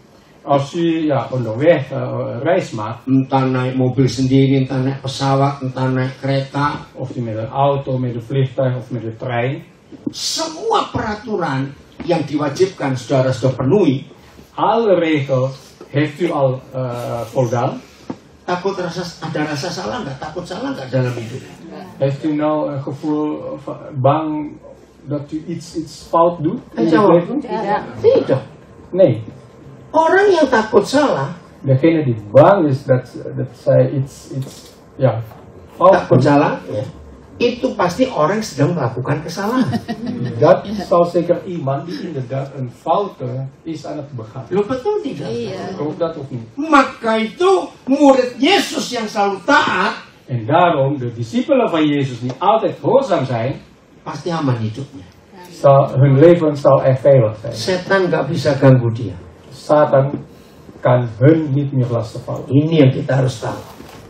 Als u onderweg reis maakt, entah naik mobil sendiri, entah naik pesawat, entah naik kereta, of u met een auto, met een vliegtuig of met een trein, semua peraturan yang diwajibkan saudara sudah penuhi. alle regels heeft u al voldaan. Takut ada rasa salah nggak? Takut salah nggak dalam hidup? Heeft u nou een gevoel van bang dat u iets fout doet in het Jawab, leven? tidak. Nee. Orang yang takut salah, Degene die bang is dat zij iets fout takut doet, salah, ya, itu pasti orang sedang melakukan kesalahan. dat zal zeker iemand die inderdaad een fout is aan het begaan. Lo betul tidak? Klopt dat of niet? Maka itu murid Yesus yang selalu taat En daarom, de discipelen van Jezus die altijd gehoorzaam zijn, pasti aman hidupnya. hun leven zal echt veilig zijn. Setan nggak bisa ganggu dia. Satan kan hun niet meer lastigvallen. Ini yang kita harus tahu.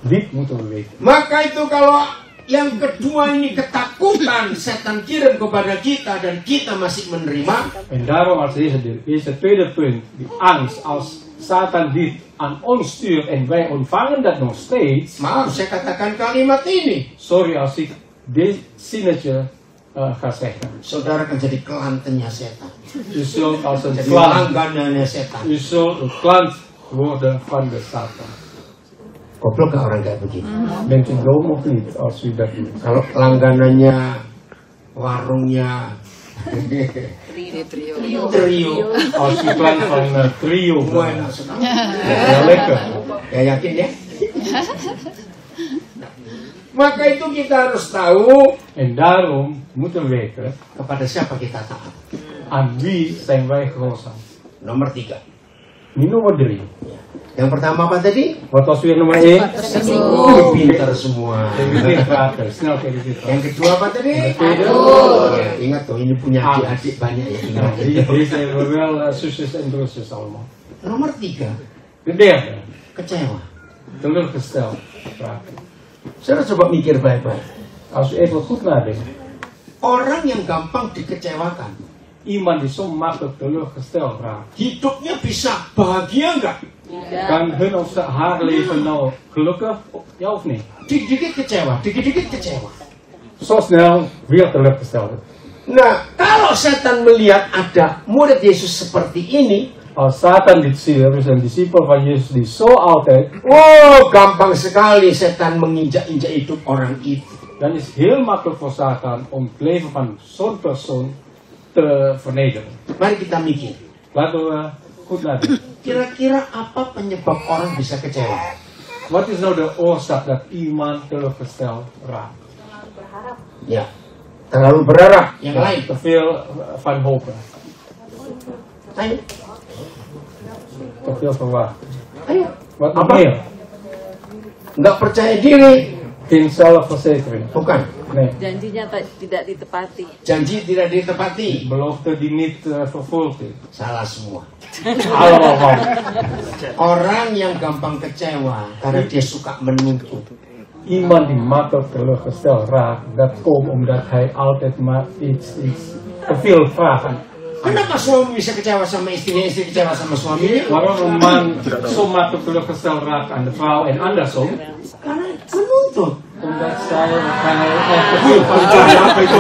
Dit moeten we weten. Maka itu kalau yang kedua ini ketakutan setan kirim kepada kita dan kita masih menerima, En daarom als deze tweede punt, die angst, als Satan dit aan ons stuurt en wij ontvangen dat nog steeds. maaf saya katakan kalimat ini, Sorry als ik dit zinnetje ga zeggen. saudara akan jadi kelantennya setan, U zult als een jadi klant, langganannya setan. u zult een klant worden van de Satan. Goblok gak orang kayak begini? Bent u dom of niet als u dat doet? Kalau langganannya warungnya trio, Als u klant van trio semua bent, enak sekali. ja, lekker. Ya yakin ya? Maka itu kita harus tahu En daarom moeten we weten, kepada siapa kita taat. aan wie zijn wij gehoorzaam. Nomor 3. Ini nomor 3. Yang pertama apa tadi? Wat was weer nomor 1? Pintar semua. Snel kayak gitu. Yang kedua apa tadi? tweede? Ya, ingat tuh, ini punya adik-adik banyak ya. Ingat. Deze hebben we wel zusjes en broertjes allemaal. Nomor 3, De derde, kecewa. teleurgesteld raken. Saudara coba mikir baik-baik. Als u even goed nadenkt, Orang yang gampang dikecewakan, iemand die zo makkelijk teleurgesteld raakt, hidupnya bisa bahagia nggak? kan hun of haar leven nou gelukkig, ja of nee? Dikit-dikit kecewa, dikit-dikit kecewa. Zo snel weer teleurgesteld. Nah, kalau setan melihat ada murid Yesus seperti ini, Als Satan dit ziet, er is een discipel van Jezus die zo altijd, gampang sekali setan menginjak-injak hidup orang itu. dan is heel makkelijk voor Satan om het leven van zo'n persoon te vernederen. Mari kita mikir. Laten we goed laten. Kira-kira apa penyebab orang bisa kecewa? Wat is nou de oorzaak dat iemand teleurgesteld raakt? Ya, terlalu berharap. Yang lain. Te veel van hopen. Ayo, Te veel verwachten. ayo. Wat nog Apa? meer? Nggak percaya diri. Geen zelfverzekering. Bukan. Nee. Janjinya tidak ditepati. Janji tidak ditepati. Belofte die niet vervuld is. Salah semua. Allemaal van. Orang yang gampang kecewa karena dia suka menuntut. Iemand die makkelijk teleurgesteld raakt, dat komt omdat hij altijd maar iets te veel vraagt. Kenapa suami bisa kecewa sama istrinya, istri kecewa sama suaminya? Waarom een man zo makkelijk teleurgesteld raakt aan de vrouw en andersom? Karena menuntut. Omdat hij te veel van apa itu.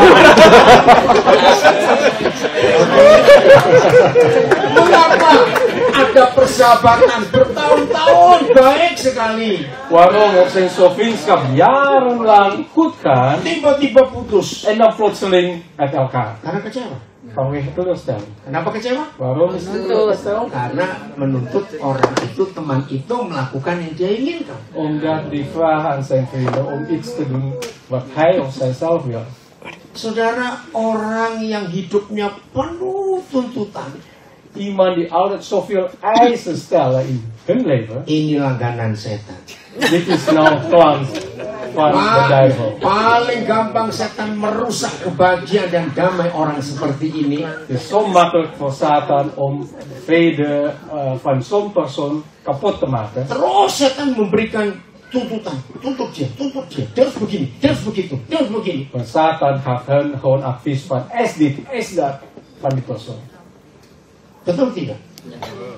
Mengapa ada persahabatan bertahun-tahun baik sekali, Waarom op zijn zo'n vriendschap jarenlang goed kan tiba-tiba putus? en dan plotseling uit elkaar? Karena kecewa. Vanwege teleurstelling. Kenapa kecewa? Waarom is het teleurgesteld? Karena menuntut orang itu, teman itu melakukan yang dia inginkan. Omdat die vragen aan zijn vrienden om iets te doen wat hij of zij zelf wil. Saudara, orang yang hidupnya penuh tuntutan, Iemand die altijd zoveel eisen stellen in hun leven. ini langganan setan. Dit is nou klant van de duivel. Paling gampang setan merusak kebahagiaan dan damai orang seperti ini. Het is zo makkelijk voor Satan om vrede van zo'n persoon kapot te maken. Terus setan memberikan tuntutan, tuntut dia, dia harus begini, dia harus begitu, dia harus begini. Want Satan gaat hun gewoon advies van is dit, is dat van die persoon. Betul tidak?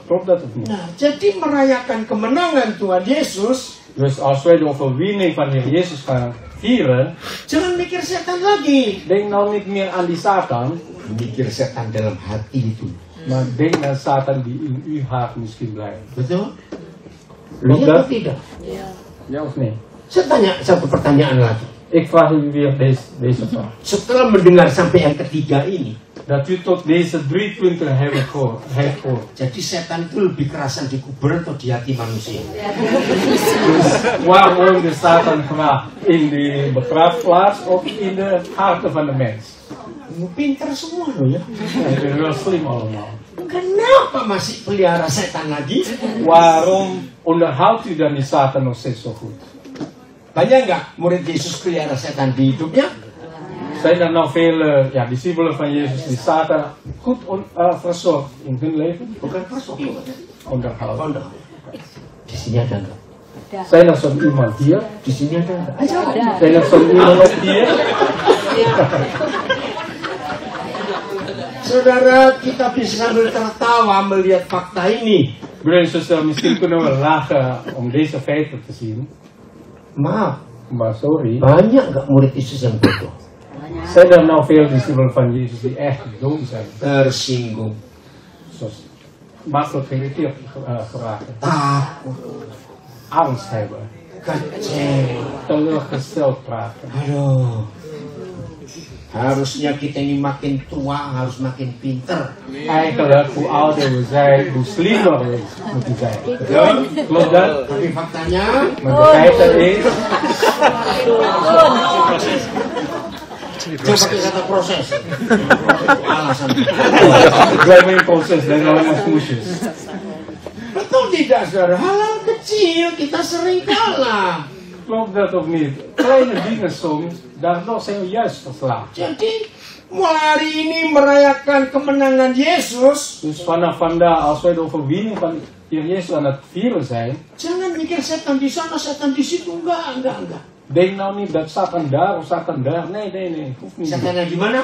Klopt dat of niet? Nah, jadi merayakan kemenangan Tuhan Yesus, Dus als wij de overwinning van Heer Jezus gaan vieren, jangan mikir setan lagi. denk nou niet meer aan die Satan, Mikir setan dalam hati itu. maar denk aan Satan die in uw hart misschien blijft. Betul? Klopt Iya atau dat? tidak? Ja of nee? Saya tanya satu pertanyaan lagi. Ik vraag u weer deze vraag. Setelah mendengar sampai yang ketiga ini, Dat u tot deze 3 punten heeft gehoord. jadi setan itu lebih kerasan di kuburan atau di hati manusia? Dus waar woont de Satan graag? In de begraafplaats of in de harten van de mens? Pinter semua loh ya. Het is wel slim allemaal. Kenapa masih pelihara setan lagi? Waarom onderhoudt u dan die Satan nog steeds zo goed? Banyak nggak murid Yesus pelihara setan di hidupnya? Zijn er nou veel discipelen van Jezus die Satan goed verzorgd in hun leven? Bukan persoal. Onderhouden. Pondok. Di sini ada nggak? Zijn er zo'n iemand hier? Di sini ada nggak? Ayo. Zijn er zo'n iemand ook hier? Saudara, kita bisa sambil tertawa melihat fakta ini. Broeder en zuster, misschien kunnen we lachen om deze feiten te zien. Maaf, Maar sorry. banyak nggak murid Yesus yang bodoh? Zijn er nou veel discipelen van Jezus die echt dom zijn? Tersinggung, Zoals makkelijk geïrriteerd geraken. takut, Angst hebben. kecewa. Teleurgesteld praten. Aduh, harusnya kita ini makin tua harus makin pinter. Eigenlijk, hoe ouder we zijn, hoe slimmer we moeten zijn. Betul? Klopt dat? Tapi faktanya, Maar de feiten is, coba kita proses. Alasan. blijven in proces, dat is allemaal smoesjes. Betul tidak, saudara? Hal-hal kecil kita sering kalah. Klopt dat of niet? Kleine dingen soms, daardoor zijn we juist verslaafd. Jadi, mulai hari ini merayakan kemenangan Yesus, Dus vanaf vandaag, als wij de overwinning van Heer Jezus aan het vieren zijn, jangan mikir setan di sana, setan di situ. Enggak. denk nou niet dat Satan daar of Satan daar. Nee, hoeft niet. Setan yang gimana?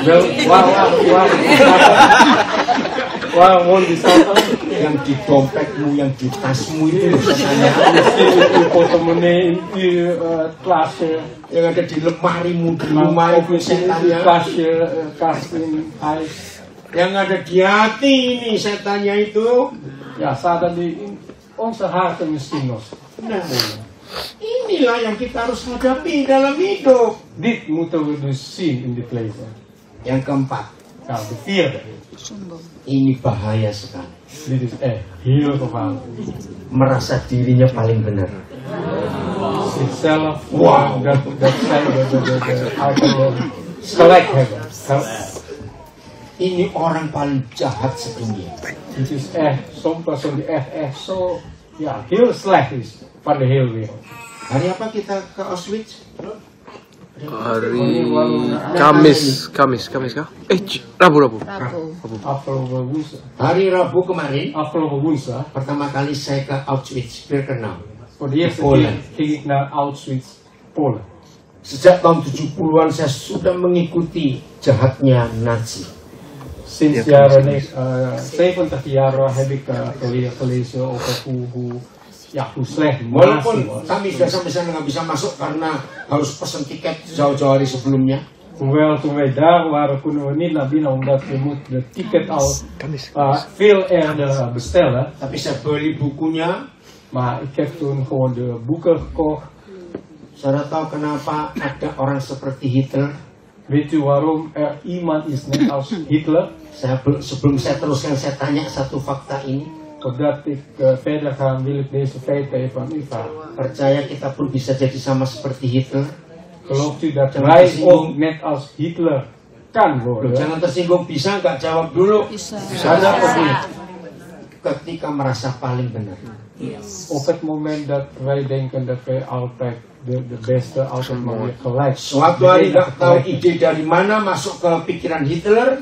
Wel, waar woont die Satan? Yang di dompetmu, yang di tasmu itu setannya. Misschien in uw portemonnee, in uw klasje, Yang ada di lemarimu, di maar rumah of itu misschien in uw setannya. kastje, kast in huis. Yang ada di hati ini setannya itu. Ja, Satan die in onze harten misschien nog. Nah, inilah yang kita harus hadapi dalam hidup. Dit moeten we dus zien in dit leven. Yang keempat, Nou, de vierde. Ini bahaya sekali. Dit is echt heel gevaarlijk. Merasa dirinya paling benar. Zichzelf, Wow. dat zij de gelijk hebben. Ini orang paling jahat sedunia. Het is echt zo'n persoon die echt zo, ja, heel slecht is van de hele wereld. Hari apa kita ke Auschwitz? Hari Kamis kah? Rabu. Afgelopen woensdag. Hari Rabu kemarin, Afgelopen woensdag, pertama kali saya ke Auschwitz, Birkenau. voor de eerste Polen. keer ging ik naar Auschwitz, Polen. Sejak tahun 70-an saya sudah mengikuti jahatnya Nazi. Sinds jaren 70 jaar heb ik gelezen over hoe slecht Nazi Walaupun was. kami sudah sampai sana nggak bisa masuk karena harus pesan tiket jauh-jauh hari sebelumnya. Hoewel toen wij daar waren, konden we niet naar binnen omdat we moeten de ticket al veel eerder bestellen. Tapi saya beli bukunya. Maar ik heb toen gewoon de boeken gekocht. Saudara tahu kenapa ada orang seperti Hitler? Weet u waarom er iemand is net als Hitler? Sebelum saya teruskan, saya tanya satu fakta ini. Voordat ik verder ga, wil ik deze feiten even aan u vragen. Percaya kita pun bisa jadi sama seperti Hitler? Gelooft u dat Jangan wij tersinggung. ook net als Hitler kan worden? Jangan tersinggung, bisa nggak jawab dulu? Bisa. Karena begini, ketika merasa paling benar. Op het moment dat wij denken dat wij altijd de beste, altijd maar weer gelijk. Suatu hari nggak tahu ide dari mana masuk ke pikiran Hitler.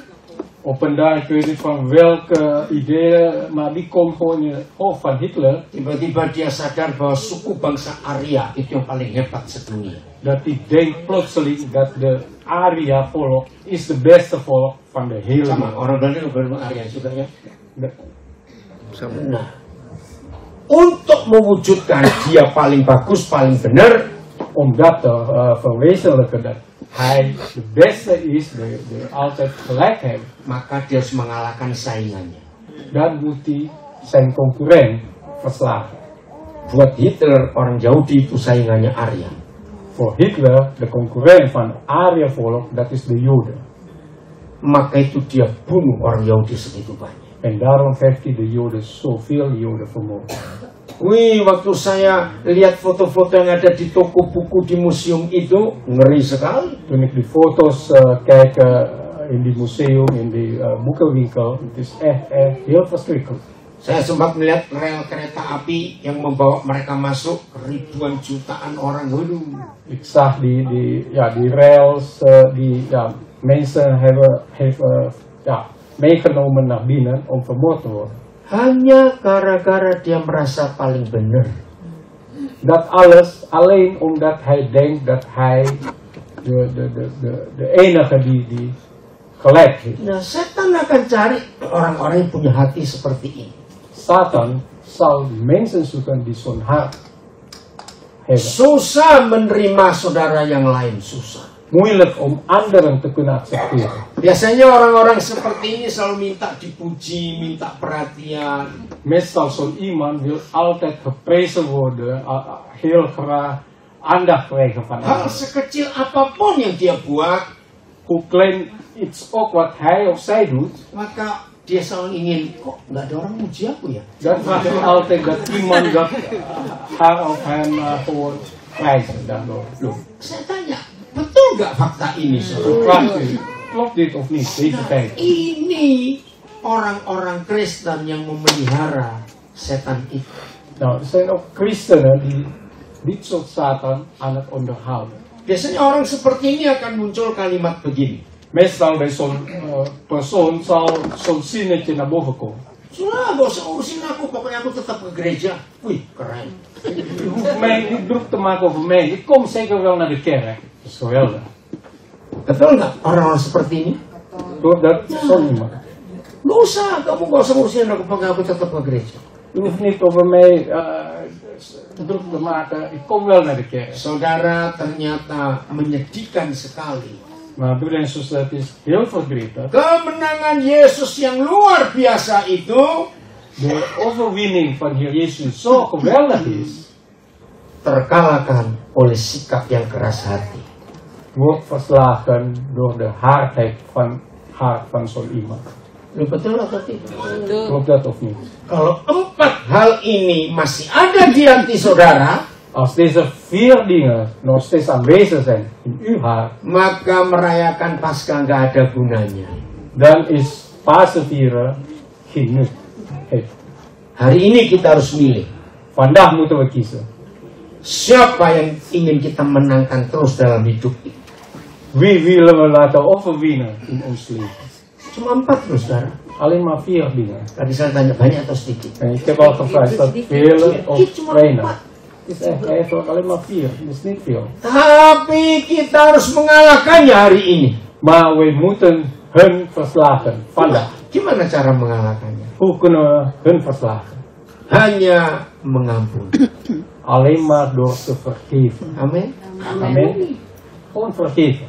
Op een dag, ik weet niet van welke ideeën, maar die komt gewoon in het hoofd van Hitler. Tiba-tiba dia sadar bahwa suku bangsa Arya itu yang paling hebat sedunia. Dat hij denkt plotseling dat de Arya-volk is de beste volk van de hele Sama wereld. orang Belanda berbilang Arya juga ya. De- Nah, untuk mewujudkan dia paling bagus, paling benar, Om dat te verwezenlijken dat hij de beste is, de altijd gelijk heeft, maka dia harus mengalahkan saingannya. dan moet hij zijn concurrent verslagen. Buat Hitler, orang Yahudi itu saingannya Arya. Voor Hitler, de concurrent van het Arya-volk, dat is de Joden. Maka itu dia bunuh orang Yahudi segitu banyak. En daarom heeft hij de Joden, zoveel Joden vermoord. Wih, waktu saya lihat foto-foto yang ada di toko buku di museum itu, ngeri sekali. Toen ik die foto's kijk in die museum, in die boekenwinkel, het is echt heel verschrikkelijk. Saya sempat melihat rel kereta api yang membawa mereka masuk, ribuan jutaan orang. Waduh. Ik zag die rails, mensen hebben meegenomen naar binnen om vermoord te worden. Hanya gara-gara dia merasa paling benar. Dat alles alleen omdat hij denkt dat hij de enige die gelijk heeft. Nah, setan akan cari orang-orang yang punya hati seperti ini. Satan zal mensen zoeken die zo'n hart hebben. Susah menerima saudara yang lain, susah. Moeilijk om anderen te kunnen accepteren. Biasanya orang-orang seperti ini selalu minta dipuji, minta perhatian. Meestal zo'n iemand wil altijd geprezen worden, heel graag aandacht krijgen van Hal anderen. sekecil apapun yang dia buat, Hoe klein iets ook wat hij of zij doet, maka dia selalu ingin, kok nggak ada orang muji aku ya? dan vraagt hij altijd dat iemand dat haar of hem gewoon prijzen daardoor doet. Saya tanya, betul nggak fakta ini, saudara? Vraagt u, klopt dit of niet, deze feit? Ini orang-orang Kristen yang memelihara setan itu. Nou, er zijn ook christenen die dit soort Satan aan het onderhouden. Biasanya orang seperti ini akan muncul kalimat begini. Meestal bij zo'n persoon zal zo'n zinnetje naar boven komen. Sudah, gak usah urusin aku, pokoknya aku tetap ke gereja. Wih, keren. Je hoeft mij niet druk te maken over mij. Ik kom zeker wel naar de kerk. Dat is geweldig. Betul nggak orang-orang seperti ini? Klopt dat? Zo'n iemand. Gak usah, kamu gak usah urusin aku, pokoknya aku tetap ke gereja. Je hoeft niet over mij druk te maken. Ik kom wel naar de kerk. Saudara, ternyata menyedihkan sekali. Maar broeder en zuster, het is heel verdrietig. Kemenangan Yesus yang luar biasa itu De overwinning van Heer Jezus zo geweldig is, terkalahkan oleh sikap yang keras hati. wordt verslagen door de hardheid van hart van zo'n iemand. Betul atau tidak? Klopt dat of niet? Kalau 4 hal ini masih ada di hati saudara, Als deze 4 dingen nog steeds aanwezig zijn in uw hart, maka merayakan Paskah nggak ada gunanya. dan is Pasen vieren geen nut heeft. Hari ini kita harus milih. Vandaag moeten we kiezen. Siapa yang ingin kita menangkan terus dalam hidup ini? Wie willen we laten overwinnen in ons leven? Cuma 4 loh saudara. Alleen maar 4 dingen. Tadi saya tanya banyak atau sedikit? En ik heb al gevraagd, is dat veel of weinig? Het is echt eigenlijk alleen maar 4, het is niet veel. Tapi kita harus mengalahkannya hari ini. Maar we moeten hun verslagen, vandaag. Gimana cara mengalahkannya? Hoe kunnen we hun verslagen? Hanya mengampuni. Alleen maar door te vergeven. Amin. Amen. Gewoon vergeven.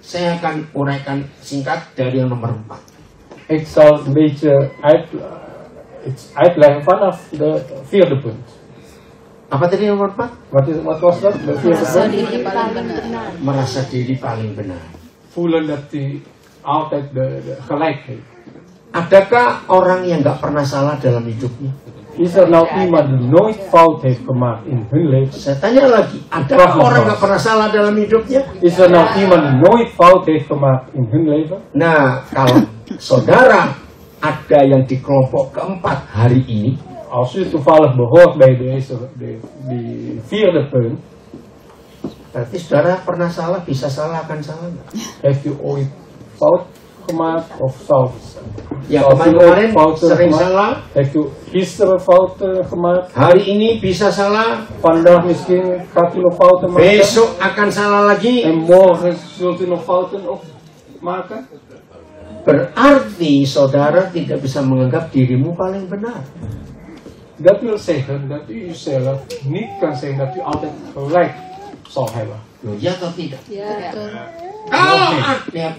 Saya akan uraikan singkat dari yang nomor 4. Ik zal een beetje uitleggen vanaf de 4e punt. Apa tadi nomor 4? Wat was dat? De 4e Merasa punt? dirinya paling benar. Merasa diri paling benar. Voelen dat hij altijd de gelijk heeft. Adakah orang yang nggak pernah salah dalam hidupnya? Is er nou iemand die nooit fout heeft gemaakt in hun leven? Saya tanya lagi, adakah orang nggak pernah salah dalam hidupnya? Is er nou iemand die nooit fout heeft gemaakt in hun leven? Nah, kalau saudara ada yang di kelompok keempat hari ini, Als u toevallig behoort bij die 4e punt, berarti saudara pernah salah, bisa salah, akan salah nggak? heeft u ooit fout gemaakt of zal Ya zal u ooit kemarin fouten sering gemaakt? salah, Heeft u gisteren fouten gemaakt? hari ini bisa salah, Vandaag misschien gaat u nog fouten maken? besok akan salah lagi. En morgen zult u nog fouten maken? Berarti saudara tidak bisa menganggap dirimu paling benar. Dat wil zeggen dat u uzelf niet kan zeggen dat u altijd gelijk zal hebben. Loh, ya atau tidak? Betul.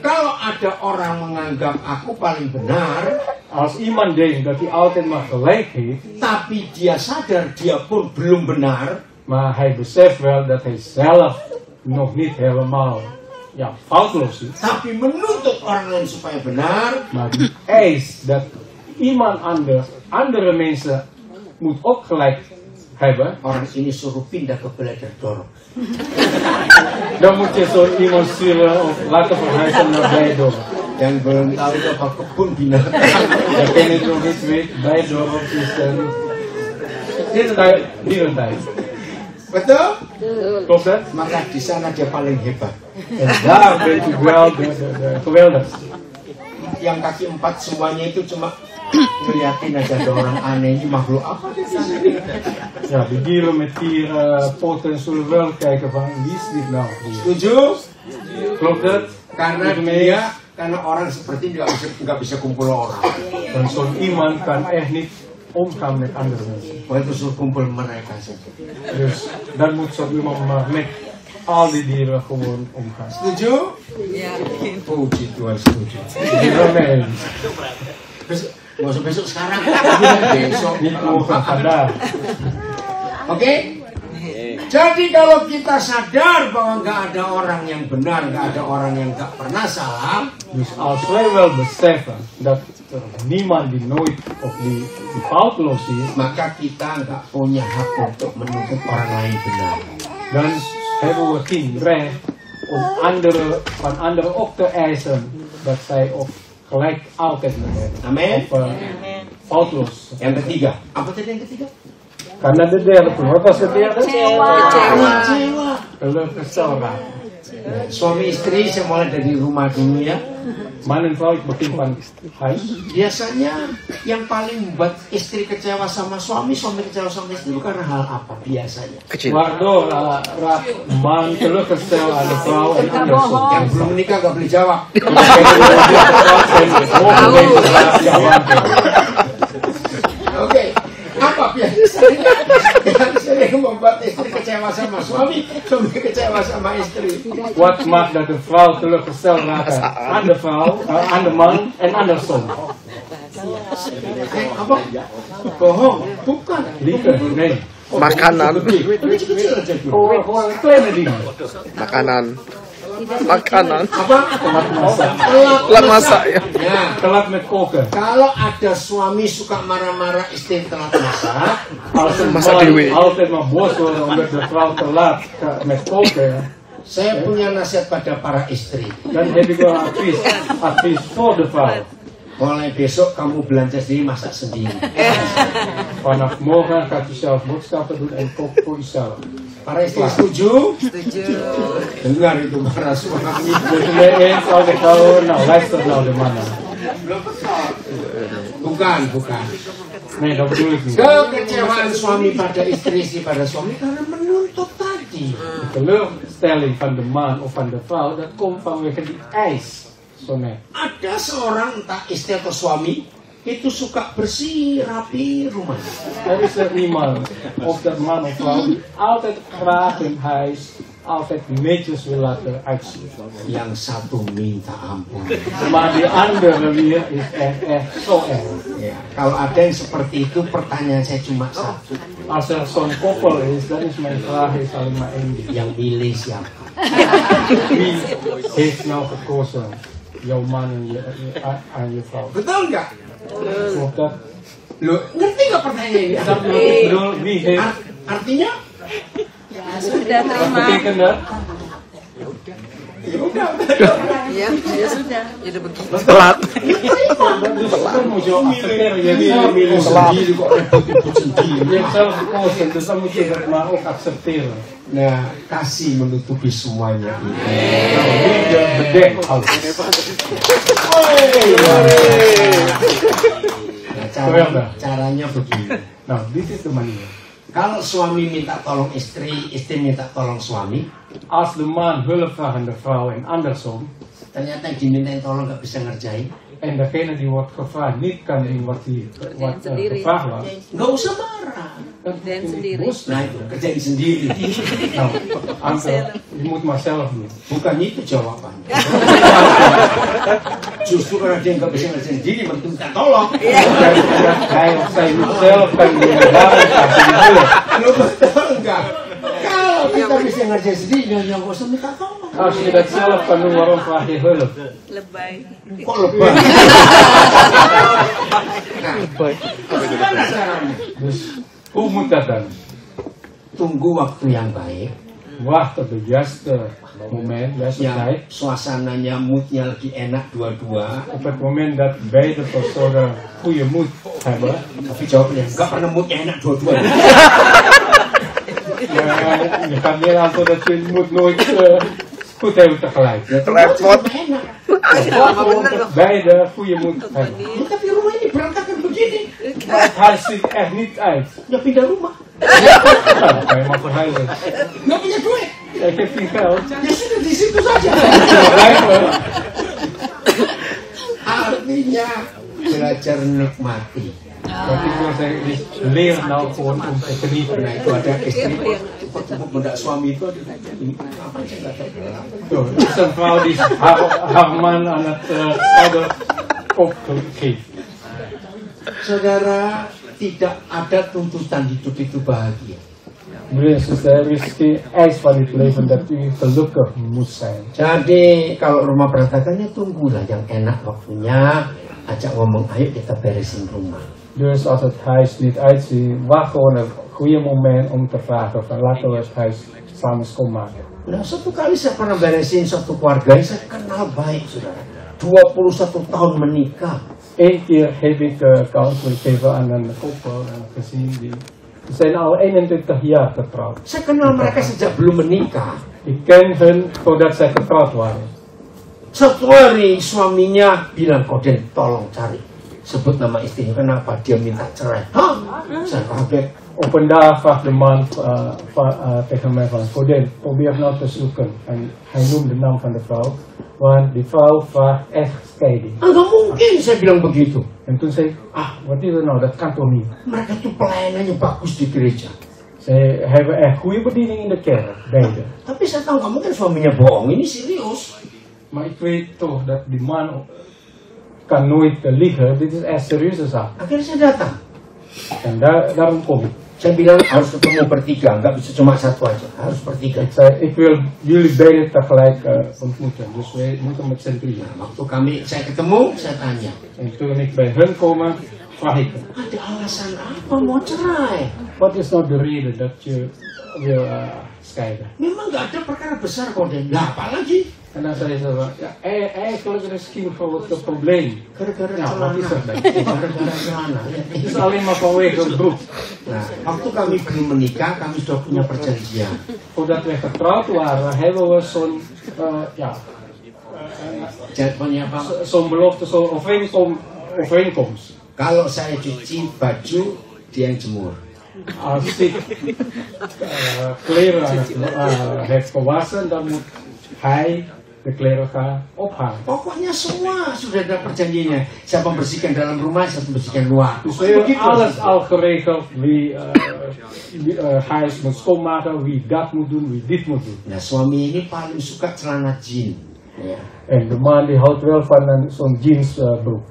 Kalau ada orang menganggap aku paling benar, Als iemand denkt dat hij altijd maar gelijk heeft, tapi dia sadar dia pun belum benar, maar hij beseft wel dat hij zelf nog niet helemaal foutloos is. tapi menuntut orang lain supaya benar, Maar die eis dat iemand anders, andere mensen moet ook gelijk hebben, orang ini suruh pindah ke Belederdorp. dan moet je zo iemand sturen of laten verhuizen naar Blijdorp. Yang belum tahu itu apa kebun binatang. Dat ken je nog niet weet, Blijdorp is een dierentuin. Betul? Klopt dat? Maka di sana dia paling hebat. En daar bent u wel de geweldigste. Yang kaki 4 semuanya itu cuma ngeliatin aja ada orang aneh, ini makhluk apa di sini? Ja, de dieren met 4 poten zullen wel kijken van wie is dit nou? Setuju? Klopt dat? Karena orang seperti nggak bisa kumpul orang. Dan zo'n iemand kan echt niet omgaan met andere mensen. Wah itu suruh kumpul mereka saja. Dus dan moet zo'n iemand maar met al die dieren gewoon omgaan. Setuju? Ya. Puji Tuhan, setuju. Amen. Nggak usah besok sekarang. Besok. Niet morgen, vandaag. Oke? Jadi kalau kita sadar bahwa nggak ada orang yang benar, nggak ada orang yang nggak pernah salah, Dus als wij wel beseffen dat er niemand die nooit of die foutloos is, maka kita nggak punya hak untuk menuntut orang lain benar. dan hebben we geen recht om van anderen ook te eisen dat zij ook gelijk altijd moeten hebben. Amen. Of foutloos. Yang ketiga, apa tadi yang ketiga? Karena de derde punt. Wat was de derde? Kecewa. Teleurgesteld raken. Suami istri, saya mulai dari rumah dulu ya. Man en vrouw, ik begin van huis. Biasanya yang paling membuat istri kecewa sama suami kecewa sama istri bukan hal apa biasanya? Kecil. Waardoor raakt man teleurgesteld aan de vrouw en andersom. Yang belum menikah gak boleh jawab. Oke, apa biasanya yang membuat istri kecewa sama suami kecewa sama istri? Wat maakt dat de vrouw teleurgesteld raakt aan de vrouw, aan de man en andersom? Apa? Bohong? Bukan. Liefde, nee. Makanan. Kecil-kecil aja dulu. Gewoon kleine dingen. Makanan. Makanan. Apa? Telat masak ya. Ya. Telat met koken. Kalau ada suami suka marah-marah istri telat masak, Als een Masa man dewe. altijd maar boos wordt omdat de vrouw te laat met koken, saya punya nasihat pada para istri. dan heb ik wel advies voor de vrouw. Mulai besok kamu belanja sendiri, masak sendiri. Vanaf morgen gaat u zelf boodschappen doen en koken voor uzelf. Para istri setuju? Dengar itu para suami. Dus mee eens als ik hou, nou luister nou de mannen. Bukan. Nee, dat bedoel ik niet. Kekecewaan suami pada istri pada suami karena menuntut tadi. De teleurstelling van de man of van de vrouw, dat komt vanwege die eis. Zo net. Ada seorang entah istri atau suami itu suka bersih rapi rumah. Er is er iemand, of dat man of vrouw, die altijd graag hun huis altijd netjes wil laten uitzien. Yang satu minta ampun. Maar die andere weer is echt zo erg. Ya, kalau ada yang seperti itu, pertanyaan saya cuma satu. Als er zo'n koppel is, dan is mijn vraag is alleen maar één ding. Yang pilih siapa? Wie heeft nou gekozen? Jouw man en je vrouw. Betul nggak? Klopt dat? Lo ngerti nggak pertanyaan ini? Snap je wat ik bedoel? Wie heeft... Artinya? Sudah Wat terima. betekent dat? Ya udah. Ya, ya sudah. Jadi begitu. Telat. Dus dan moet je wel accepteren. Je hebt zelf Milih gekozen. sendiri kok repot-repot sendiri. Je hebt zelf gekozen, dus dan moet je dat maar ook accepteren. Nah, kasih menutupi semuanya. Nou, liefde bedekt alles. Nah, caranya begini. Nou, dit is de manier. Kalau suami minta tolong istri, istri minta tolong suami, Als de man hulp vraagt aan de vrouw en andersom, ternyata yang dimintain tolong nggak bisa ngerjain, en degene die wordt gevraagd niet kan doen wat gevraagd was, nggak usah marah. dan Kerjain vind ik sendiri. boos. Nah itu kerjain sendiri. Nou, Ante, je moet maar zelf doen. Bukan itu jawabannya. Justru karena dia nggak bisa ngerjain sendiri, minta tolong. Hij of zij moet zelf kan doen, en daarom gaat hij hulp. Lo betul nggak? Kalau kita bisa ngerjain sendiri, nggak usah minta tolong. Als je dat zelf kan doen, waarom vraag je hulp? Lebay. Kok lebay? Nah, gimana caranya? Dus hoe moet dat dan? Tunggu waktu yang baik, Wacht op de juiste moment, juiste yang tijd. suasananya, moodnya lagi enak dua-dua. Op het moment dat beide personen goede moed hebben, Tapi jawabnya, nggak pernah moodnya enak dua-dua. je gaat meer aan dat je moet nooit goed hebben tegelijk. Ya, Repot. enak. Wacht gewoon dat beide goede moed hebben. Ya, tapi rumah ini berantakan begini. Maar het huis ziet echt niet uit. Udah pindah rumah, Nou, dan kan je maar verhuizen. nggak punya duit. Ik heb geen geld. Ya sudah di situ saja. Blijven. Artinya belajar nikmati. Wat ik wil zeggen is, leer nou gewoon om te genieten. Nah itu ada istri cepet-cepet mendak suami itu ada ini apa sih nggak tahu. Tuh, het is een vrouw die haar man aan het oude kop geeft. Saudara, tidak ada tuntutan hidup itu bahagia. Broer en zuster, er is geen eis van het leven dat u gelukkig moet zijn. Jadi kalau rumah berantakannya tunggulah yang enak waktunya, ajak ngomong ayo kita beresin rumah. Dus als het huis niet uitziet, wacht gewoon een goede moment om te vragen van laten we het huis samen schoonmaken. Nah satu kali saya pernah beresin satu keluarga yang saya kenal baik saudara, 21 tahun menikah. Eén keer heb ik counseling gegeven aan een koppel en een gezin die zijn al 21 jaar getrouwd. Saya kenal mereka sejak belum menikah. Ik ken hun voordat zij getrouwd waren. Satu hari suaminya bilang, Koden tolong cari, sebut nama istrinya, kenapa dia minta cerai. Hah? Saya kaget. Op een dag vraagt de man tegen mij van, Koden, probeer nou te zoeken. En hij noemde de naam van de vrouw, want die vrouw vraagt echt scheiding. Enggak mungkin saya bilang begitu. En toen zei ik, wat is er nou, dat kan toch niet? Mereka tuh pelayanannya bagus di gereja. Zij hebben echt goede bediening in de kerk, beide. Tapi saya tahu kamu kan suaminya bohong, ini serius. Maar ik weet toch dat die man kan nooit liegen, dit is echt serieuze zaak. Akhirnya saya datang. En daarom kom ik. Saya bilang harus ketemu bertiga, nggak bisa cuma satu aja, harus bertiga. Ik wil jullie beiden tegelijk ontmoeten, dus we moeten met z'n drieën. Waktu saya ketemu, saya tanya. En toen ik bij hun komen, vraag ik hem. Ada alasan apa mau cerai? Wat is nou de reden dat je wil scheiden? Memang nggak ada perkara besar kok, Den. Nah, apalagi? En dan zei ze van, ja, eigenlijk is misschien gewoon het probleem. Gara-gara Ja, wat is er dan? Gara-gara celana. Het is alleen maar vanwege een broek. Nah, waktu kami belum menikah, kami sudah punya perjanjian. Voordat we getrouwd waren, hebben we zo'n, Jadwalnya apa? zo'n belofte, zo'n overeenkomst. Kalau saya cuci baju, dia yang jemur. Als ik kleren heb gewassen, dan moet hij de kleren gaan ophangen. Pokoknya semua sudah ada perjanjiannya. Siapa membersihkan dalam rumah, siapa membersihkan luar. Dus we hebben alles al geregeld. Wie huis moet schoonmaken, wie dat moet doen, wie dit moet doen. Nah, suami ini paling suka celana jeans. Ya. En de man die houdt wel van zo'n jeansbroek.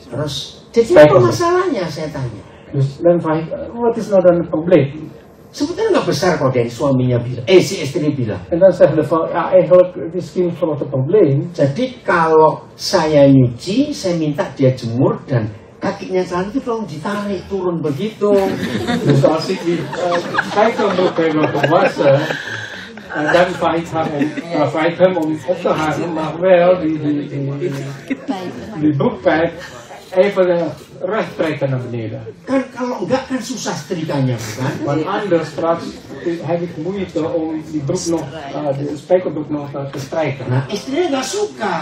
Terus, jadi apa masalahnya? Saya tanya. Dus dan vraag ik, wat is nou dan het probleem? Sebetulnya nggak besar kok, dari suaminya bilang. Si istri bilang. En dan zegt de vrouw, ja eigenlijk het is geen grote probleem. Jadi kalau saya nyuci, saya minta dia jemur dan kakinya celana itu tolong ditarik turun begitu. Dus als ik die spijkerbroek heb gewassen, dan vraag ik hem om op te hangen, maar wel die broekpijp even recht trekken naar beneden. Kan kalau enggak kan susah setrikanya, bukan? Want anders straks heb ik moeite om die broek nog, de spijkerbroek nog te strijken. Nah, istrinya nggak suka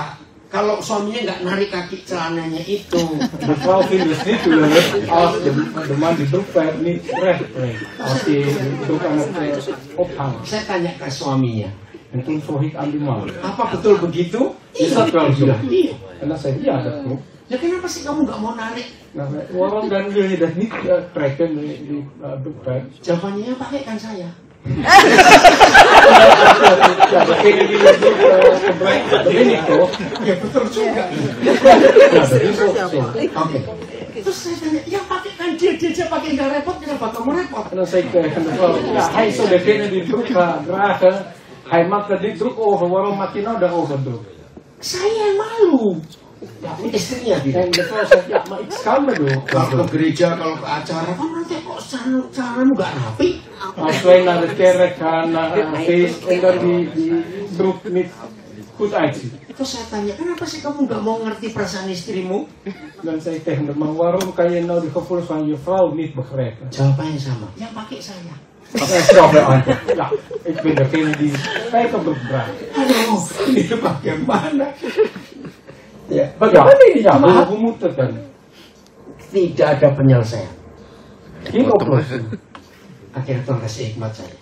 kalau suaminya nggak narik kaki celananya itu. De vrouw vindt het niet leuk als de man die broekpijp niet recht trekt. Als die broek aan het ophangen. Saya tanya ke suaminya, En toen vroeg ik aan die man, apa betul begitu? is dat wel zo? Iya. En dan zei hij, ja dat klopt. Ya kenapa sih kamu nggak mau narik? Nou, waarom dan wil je dat niet trekken, die broekpijp? Jawabannya pakaikan saya. Ja, degene die dat broek gebruikt, dat ben ik toch? Ya betul juga. Ja, dat is ook zo. Oke. Terus saya tanya, ya pakaikan dia pakai nggak repot, kenapa kamu repot? En dan zei ik tegen de vrouw, ja, hij is zo degene die het broek gaat dragen. Hij maakt er dit broek over, waarom maakt hij nou daarover broek? Saya yang malu. Ya, istrinya bilang. En de vrouw zegt, ja, maar ik schaam me door. Kalau ke gereja, kalau ke acara, kan nanti kok caramu nggak rapi. Als wij naar de kerk gaan, naar een feest, en dan die broek niet goed uitziet. Terus saya tanya, kenapa sih kamu nggak mau ngerti perasaan istrimu? Dan zei ik tegen de man, waarom kan je nou de gevoelens van je vrouw niet begrijpen? Jawabannya sama. Ya pakai saya. En vrouw weer antwoord, ja, ik ben degene die spijkerbroek draagt. Aduh, ini bagaimana? Ya, Ja, bagaimana ini? ja, Maaf, hoe moet het dan? tidak ada penyelesaian. Geen oplossing. Akhirnya Tuhan kasih hikmat saya.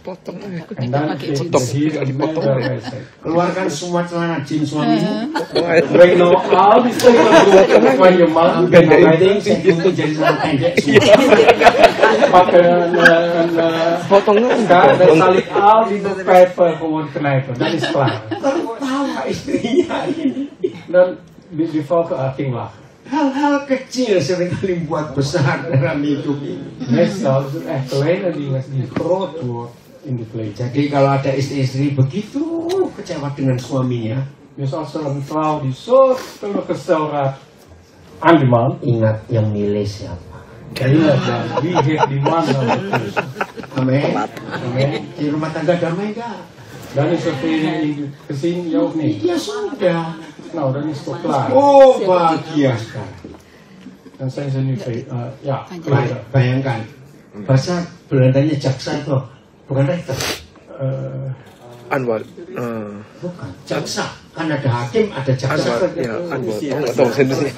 En dan is hier een medewijsheid. Keluarkan semua celana jeans suamimu. Breng nou al die spijkerbroek van je man. Gak penting, saya butuh jadi celana pendek semua. Pak een kaart en zal ik al die broekpijp gewoon knijpen. Dat is klaar. Tertawa istrinya ini. Dan die vrouw ging lachen. Hal-hal kecil seringkali buat besar dalam hidup ini. Meestal is het echt kleine dingen die groot wordt in dit leven. Jadi kalau ada istri-istri begitu kecewa dengan suaminya, Dus als er een vrouw die zo teleurgesteld raakt aan die man, ingat yang milih siapa. ingat dan wie heeft die man dan gekozen? Amin. Amen. Di rumah tangga damai enggak? Dan is er vrede in het gezin, ja of niet? Ya sudah. Nou, dan is het toch klaar. Oh, bahagia sekali. Dan zijn ze nu klaar. Bayangkan, bahasa Belandanya jaksa itu bukan rektor. Anwar. Bukan, jaksa. Kan ada hakim, ada jaksa. Anwar. Ya, Anwar. Oh, nggak tahu. Saya di sini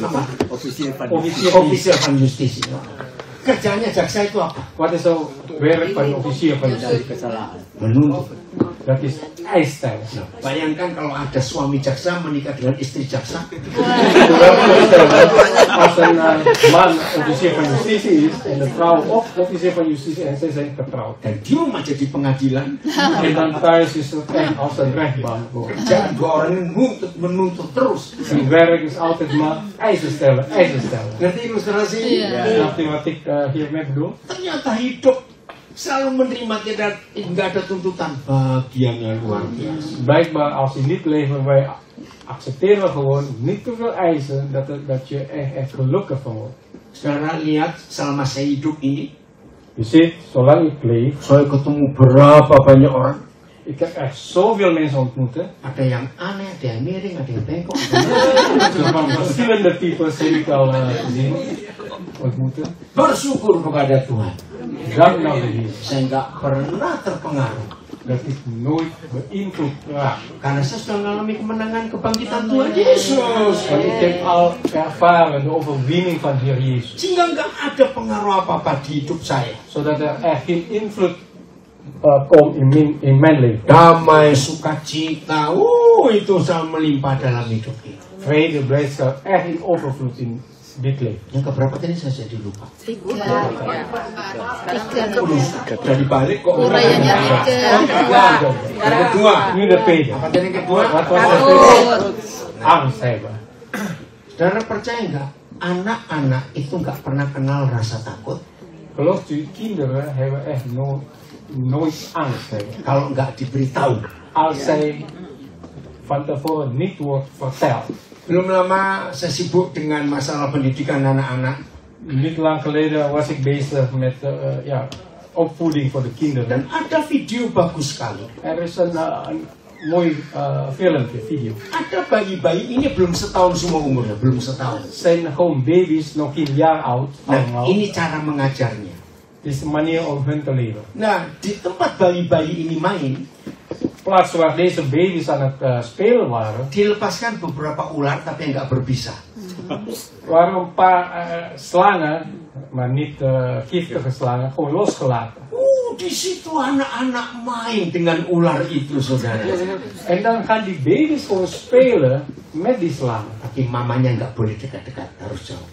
Apa? Officier Officier van Justisi. Kerjanya jaksa itu apa? Wat is zo werk van officier van justitie? Menuntut. Dat is eistijd. Nah, bayangkan kalau ada suami jaksa menikah dengan istri jaksa. als een man officier van justitie is en de vrouw ook officier van justitie en zij zijn getrouwd. Dan di rumah jadi pengadilan. En dan thuis is het echt als een rechtbank. Jangan dua orang ini menuntut terus. Hun werk is altijd maar eisen stellen, eisen stellen. Ngerti ilustrasi? Snap je wat ik hiermee bedoel? Ternyata hidup selalu menerima, tidak ada tuntutan, bagiannya luar biasa. Blijkbaar als je niet leven, wij accepteren gewoon niet te veel eisen dat je echt gelukkig van wordt. Saudara lihat selama saya hidup ini, Je ziet, zolang ik leef, saya ketemu berapa banyak orang. ik heb echt zoveel mensen ontmoet. Hè. Ada yang aneh, ada yang miring, ada yang bengkok. Van verschillende types heb ik al gezien, ontmoeten. Bersyukur kepada Tuhan. Dank nou de Heer. Saya nggak pernah terpengaruh. Dat ik nooit beïnvloed raak. Karena saya sudah mengalami kemenangan kebangkitan Tuhan Yesus. Want ik heb al ervaren de overwinning van Heer Jezus. Sehingga nggak ada pengaruh apa-apa di hidup saya. Zodat er echt geen invloed komt in mijn leven. Damai, sukacita, itu selalu melimpah dalam hidup kita. Vrede, blijdschap, echt in overvloed in dit leven. Yang keberapa tadi saya jadi lupa. Tiga. Dari balik kok. Urayanya tiga. Yang kedua. Nu de tweede. Apa tadi yang kedua? Wat was de tweede? Angst hebben. Saudara percaya nggak? Anak-anak itu nggak pernah kenal rasa takut Gelooft u, kinderen hebben echt nooit angst hebben. kalau nggak diberitahu. Als zij van tevoren niet wordt verteld. Belum lama saya sibuk dengan masalah pendidikan anak-anak. Niet lang geleden was ik bezig met opvoeding voor de kinderen. Dan ada video bagus sekali. Er is een mooi filmpje, video. Ada bayi-bayi, ini belum setahun semua umurnya, belum setahun. Zijn gewoon baby's, nog geen jaar oud. Nah, allemaal. ini cara mengajarnya. Het is een manier om hun te leren. Nah, di tempat bayi-bayi ini main, Plaats waar deze baby's aan het spelen waren, dilepaskan beberapa ular tapi nggak berbisa. waren een paar slangen, maar niet giftige slangen, gewoon losgelaten. Di situ anak-anak main dengan ular itu, saudara. En dan gaan die baby's gewoon spelen met die slangen. Tapi mamanya nggak boleh dekat-dekat, harus jauh.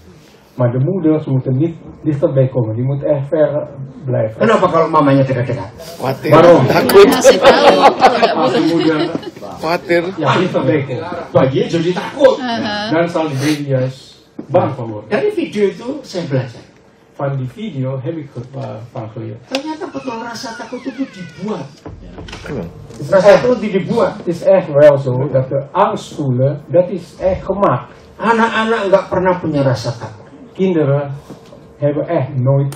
Maar de moeders moeten niet dichterbij komen, die moeten echt ver blijven. Kenapa kalau mamanya dekat-dekat? Khawatir, Waarom? takut, Kasih tahu kalau nggak Als de boleh. moeder khawatir. dichterbij komt, Bayinya jadi takut. dan zal die baby juist bang van worden. Dari video itu saya belajar. Van die video heb ik van geleerd. Ternyata betul rasa takut itu dibuat. Het Rasa takut dibuat. is echt wel zo dat de angst voelen, dat is echt gemaakt. Anak-anak nggak pernah punya rasa takut. Kinderen hebben echt nooit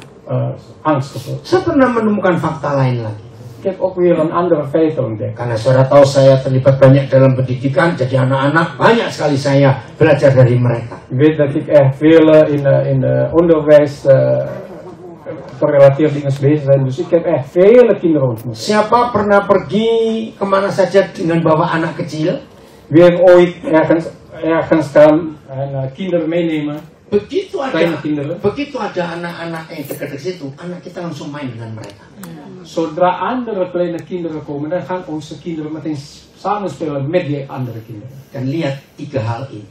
angst gevoeld. Saya pernah menemukan fakta lain lagi. Ik heb ook weer een andere feit ontdekt. Karena saudara tahu saya terlibat banyak dalam pendidikan, jadi anak-anak banyak sekali saya belajar dari mereka. Je weet dat ik echt veel in de onderwijs gerelateerd dingen bezig ben. Dus ik heb echt vele kinderen ontmoet. Siapa pernah pergi kemana saja dengan bawa anak kecil? Wie heeft ooit ergens gaan en kinderen meenemen? Begitu Kleine kinderen. ada anak-anak yang dekat di situ, anak kita langsung main dengan mereka. Zodra andere kleine kinderen komen, dan gaan onze kinderen meteen samenspelen met die andere kinderen. Dan lihat 3 hal ini.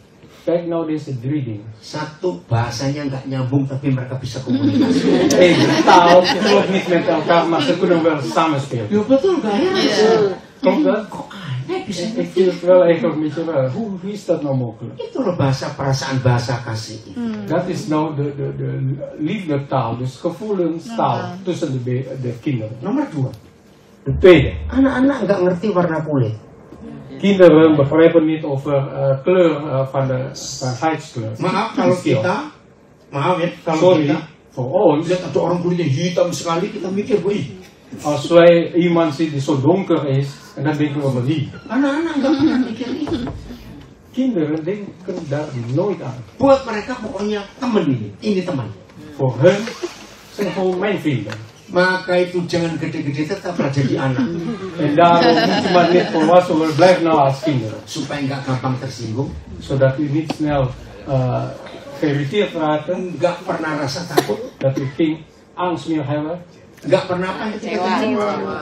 Kijk nou deze 3 dingen. Satu, bahasanya nggak nyambung tapi mereka bisa komunikasi. De taal klopt niet met elkaar, maar ze kunnen wel samenspelen. Ya betul nggak ya? Klopt dat? Kok aneh bisa Ik vind het wel echt een beetje wel. Hoe is dat nou mogelijk? Itu loh bahasa perasaan, bahasa kasih itu. Dat is nou de liefdetaal, dus gevoelentaal tussen de kinderen. Nomor 2, De tweede, anak-anak nggak ngerti warna kulit. kinderen begrijpen niet over kleur van huidskleur. Maaf kalau Verschil. kita, maaf ya, kalau Sorry, kita voor ons, lihat ada orang kulitnya hitam sekali, kita mikir, wih, als wij iemand zien die zo donker is, en dan denken we van die. anak-anak nggak pernah mikir itu. Kinderen denken daar nooit aan. Buat mereka pokoknya temen ini teman. Voor hun zijn gewoon mijn vrienden. Maka itu jangan gede-gede, tetaplah jadi anak. En daarom moet je maar niet volwassen worden, blijf nou als kinderen. Supaya nggak gampang tersinggung, Zodat u niet snel geïrriteerd raakt, nggak pernah rasa takut, dat u geen angst meer hebben, nggak pernah apa itu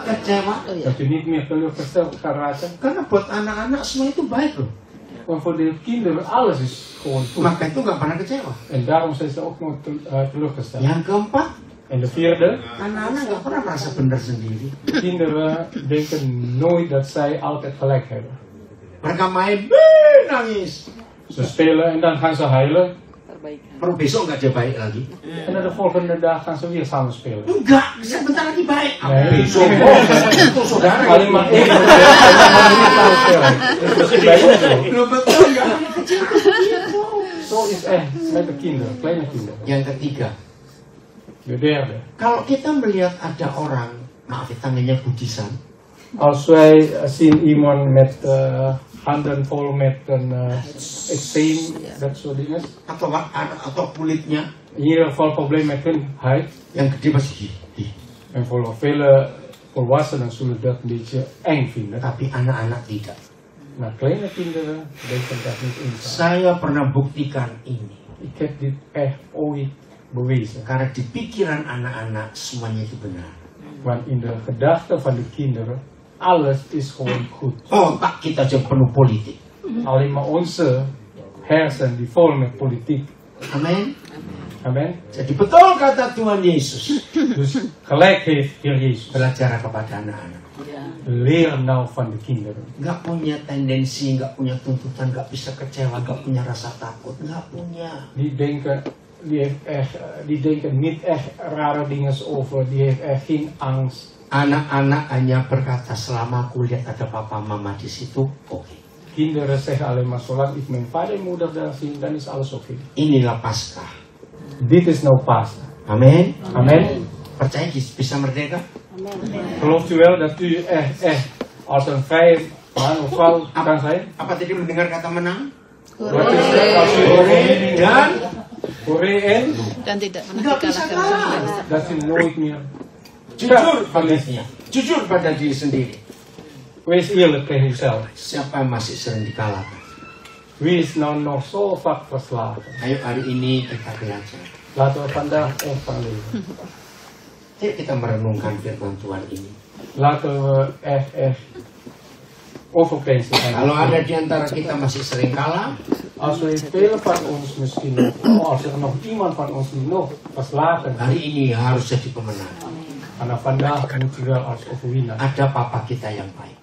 kecewa. dat u niet meer teleurgesteld kan raken. Karena buat anak-anak semua itu baik loh. Maar voor de kinderen, alles is gewoon goed. Maka itu nggak pernah kecewa. En daarom zijn ze ook nooit teleurgesteld. Yang keempat, En de vierde, anak-anak nggak pernah merasa benar sendiri. kinderen denken nooit dat zij altijd gelijk hebben. Mereka main, nangis. Ze spelen en dan gaan ze huilen. Perbaikan. Baru besok nggak dia baik lagi. En dan de volgende dag gaan ze weer samen spelen. Enggak, sebentar lagi baik. Nee, Besok, itu saudara. Alleen maar één keer en dan gaan we weer samen spelen. Dat is misschien bij ons zo. Belum betul nggak? Zo is echt met de kinderen, kleine kinderen. Yang ketiga, De derde. kalau kita melihat ada orang, maaf ya tangannya budisan, Als wij zien iemand met handen vol met een eczeem, dat soort dingen. atau kulitnya In ieder geval probleem met hun huid. yang gede masih gini. En voor vele volwassenen zullen dat een beetje eng vinden. Tapi anak-anak tidak. Maar kleine kinderen denken dat niet in. Saya pernah buktikan ini. Ik heb dit echt ooit bewezen. Karena di pikiran anak-anak semuanya itu benar. Want in de gedachten van de kinderen, alles is gewoon goed. Otak kita aja penuh politik. Alleen maar onze hersen die vol met politiek. Amin. Amen. Jadi betul kata Tuhan Yesus. Dus gelijk heeft Heer Jezus. Belajar kepada anak-anak. Leer nou van de kinderen. Nggak punya tendensi, nggak punya tuntutan, nggak bisa kecewa, nggak punya rasa takut, nggak punya. Die denken niet echt rare dingen over. Die heeft echt geen angst. Anak-anak hanya berkata selama aku lihat ada papa mama di situ, oke. Kinderen zeggen alleen maar zolang ik mijn vader en moeder daar zie, dan is alles oké. Inilah Paskah. Dit is nou Pasen. Amin. Amen. Percaya bisa merdeka? Gelooft u wel dat u echt als een vrije man of vrouw kan zijn? Apa tadi mendengar kata menang? Wat is het als u overwinning Dan Korea en Dan tidak pernah nggak bisa dikalahkan kalah. sama dat u nooit meer. Jujur padanya. Jujur pada diri sendiri. Wees eerlijk tegen uzelf. Siapa yang masih sering dikalahkan? Wie is nou nog zo vaak verslagen? Ayo hari ini kita belajar. Laten we vandaag echt van leven. Ayo kita merenungkan firman Tuhan ini. Laten we echt overpeinzen. Kalau ada di antara kita masih sering kalah, Als we velen van ons misschien nog, als er nog iemand van ons die nog verslagen is, hari ini harus jadi pemenang. vanaf vandaag moet u wel als overwinnaar. Ada papa kita yang baik.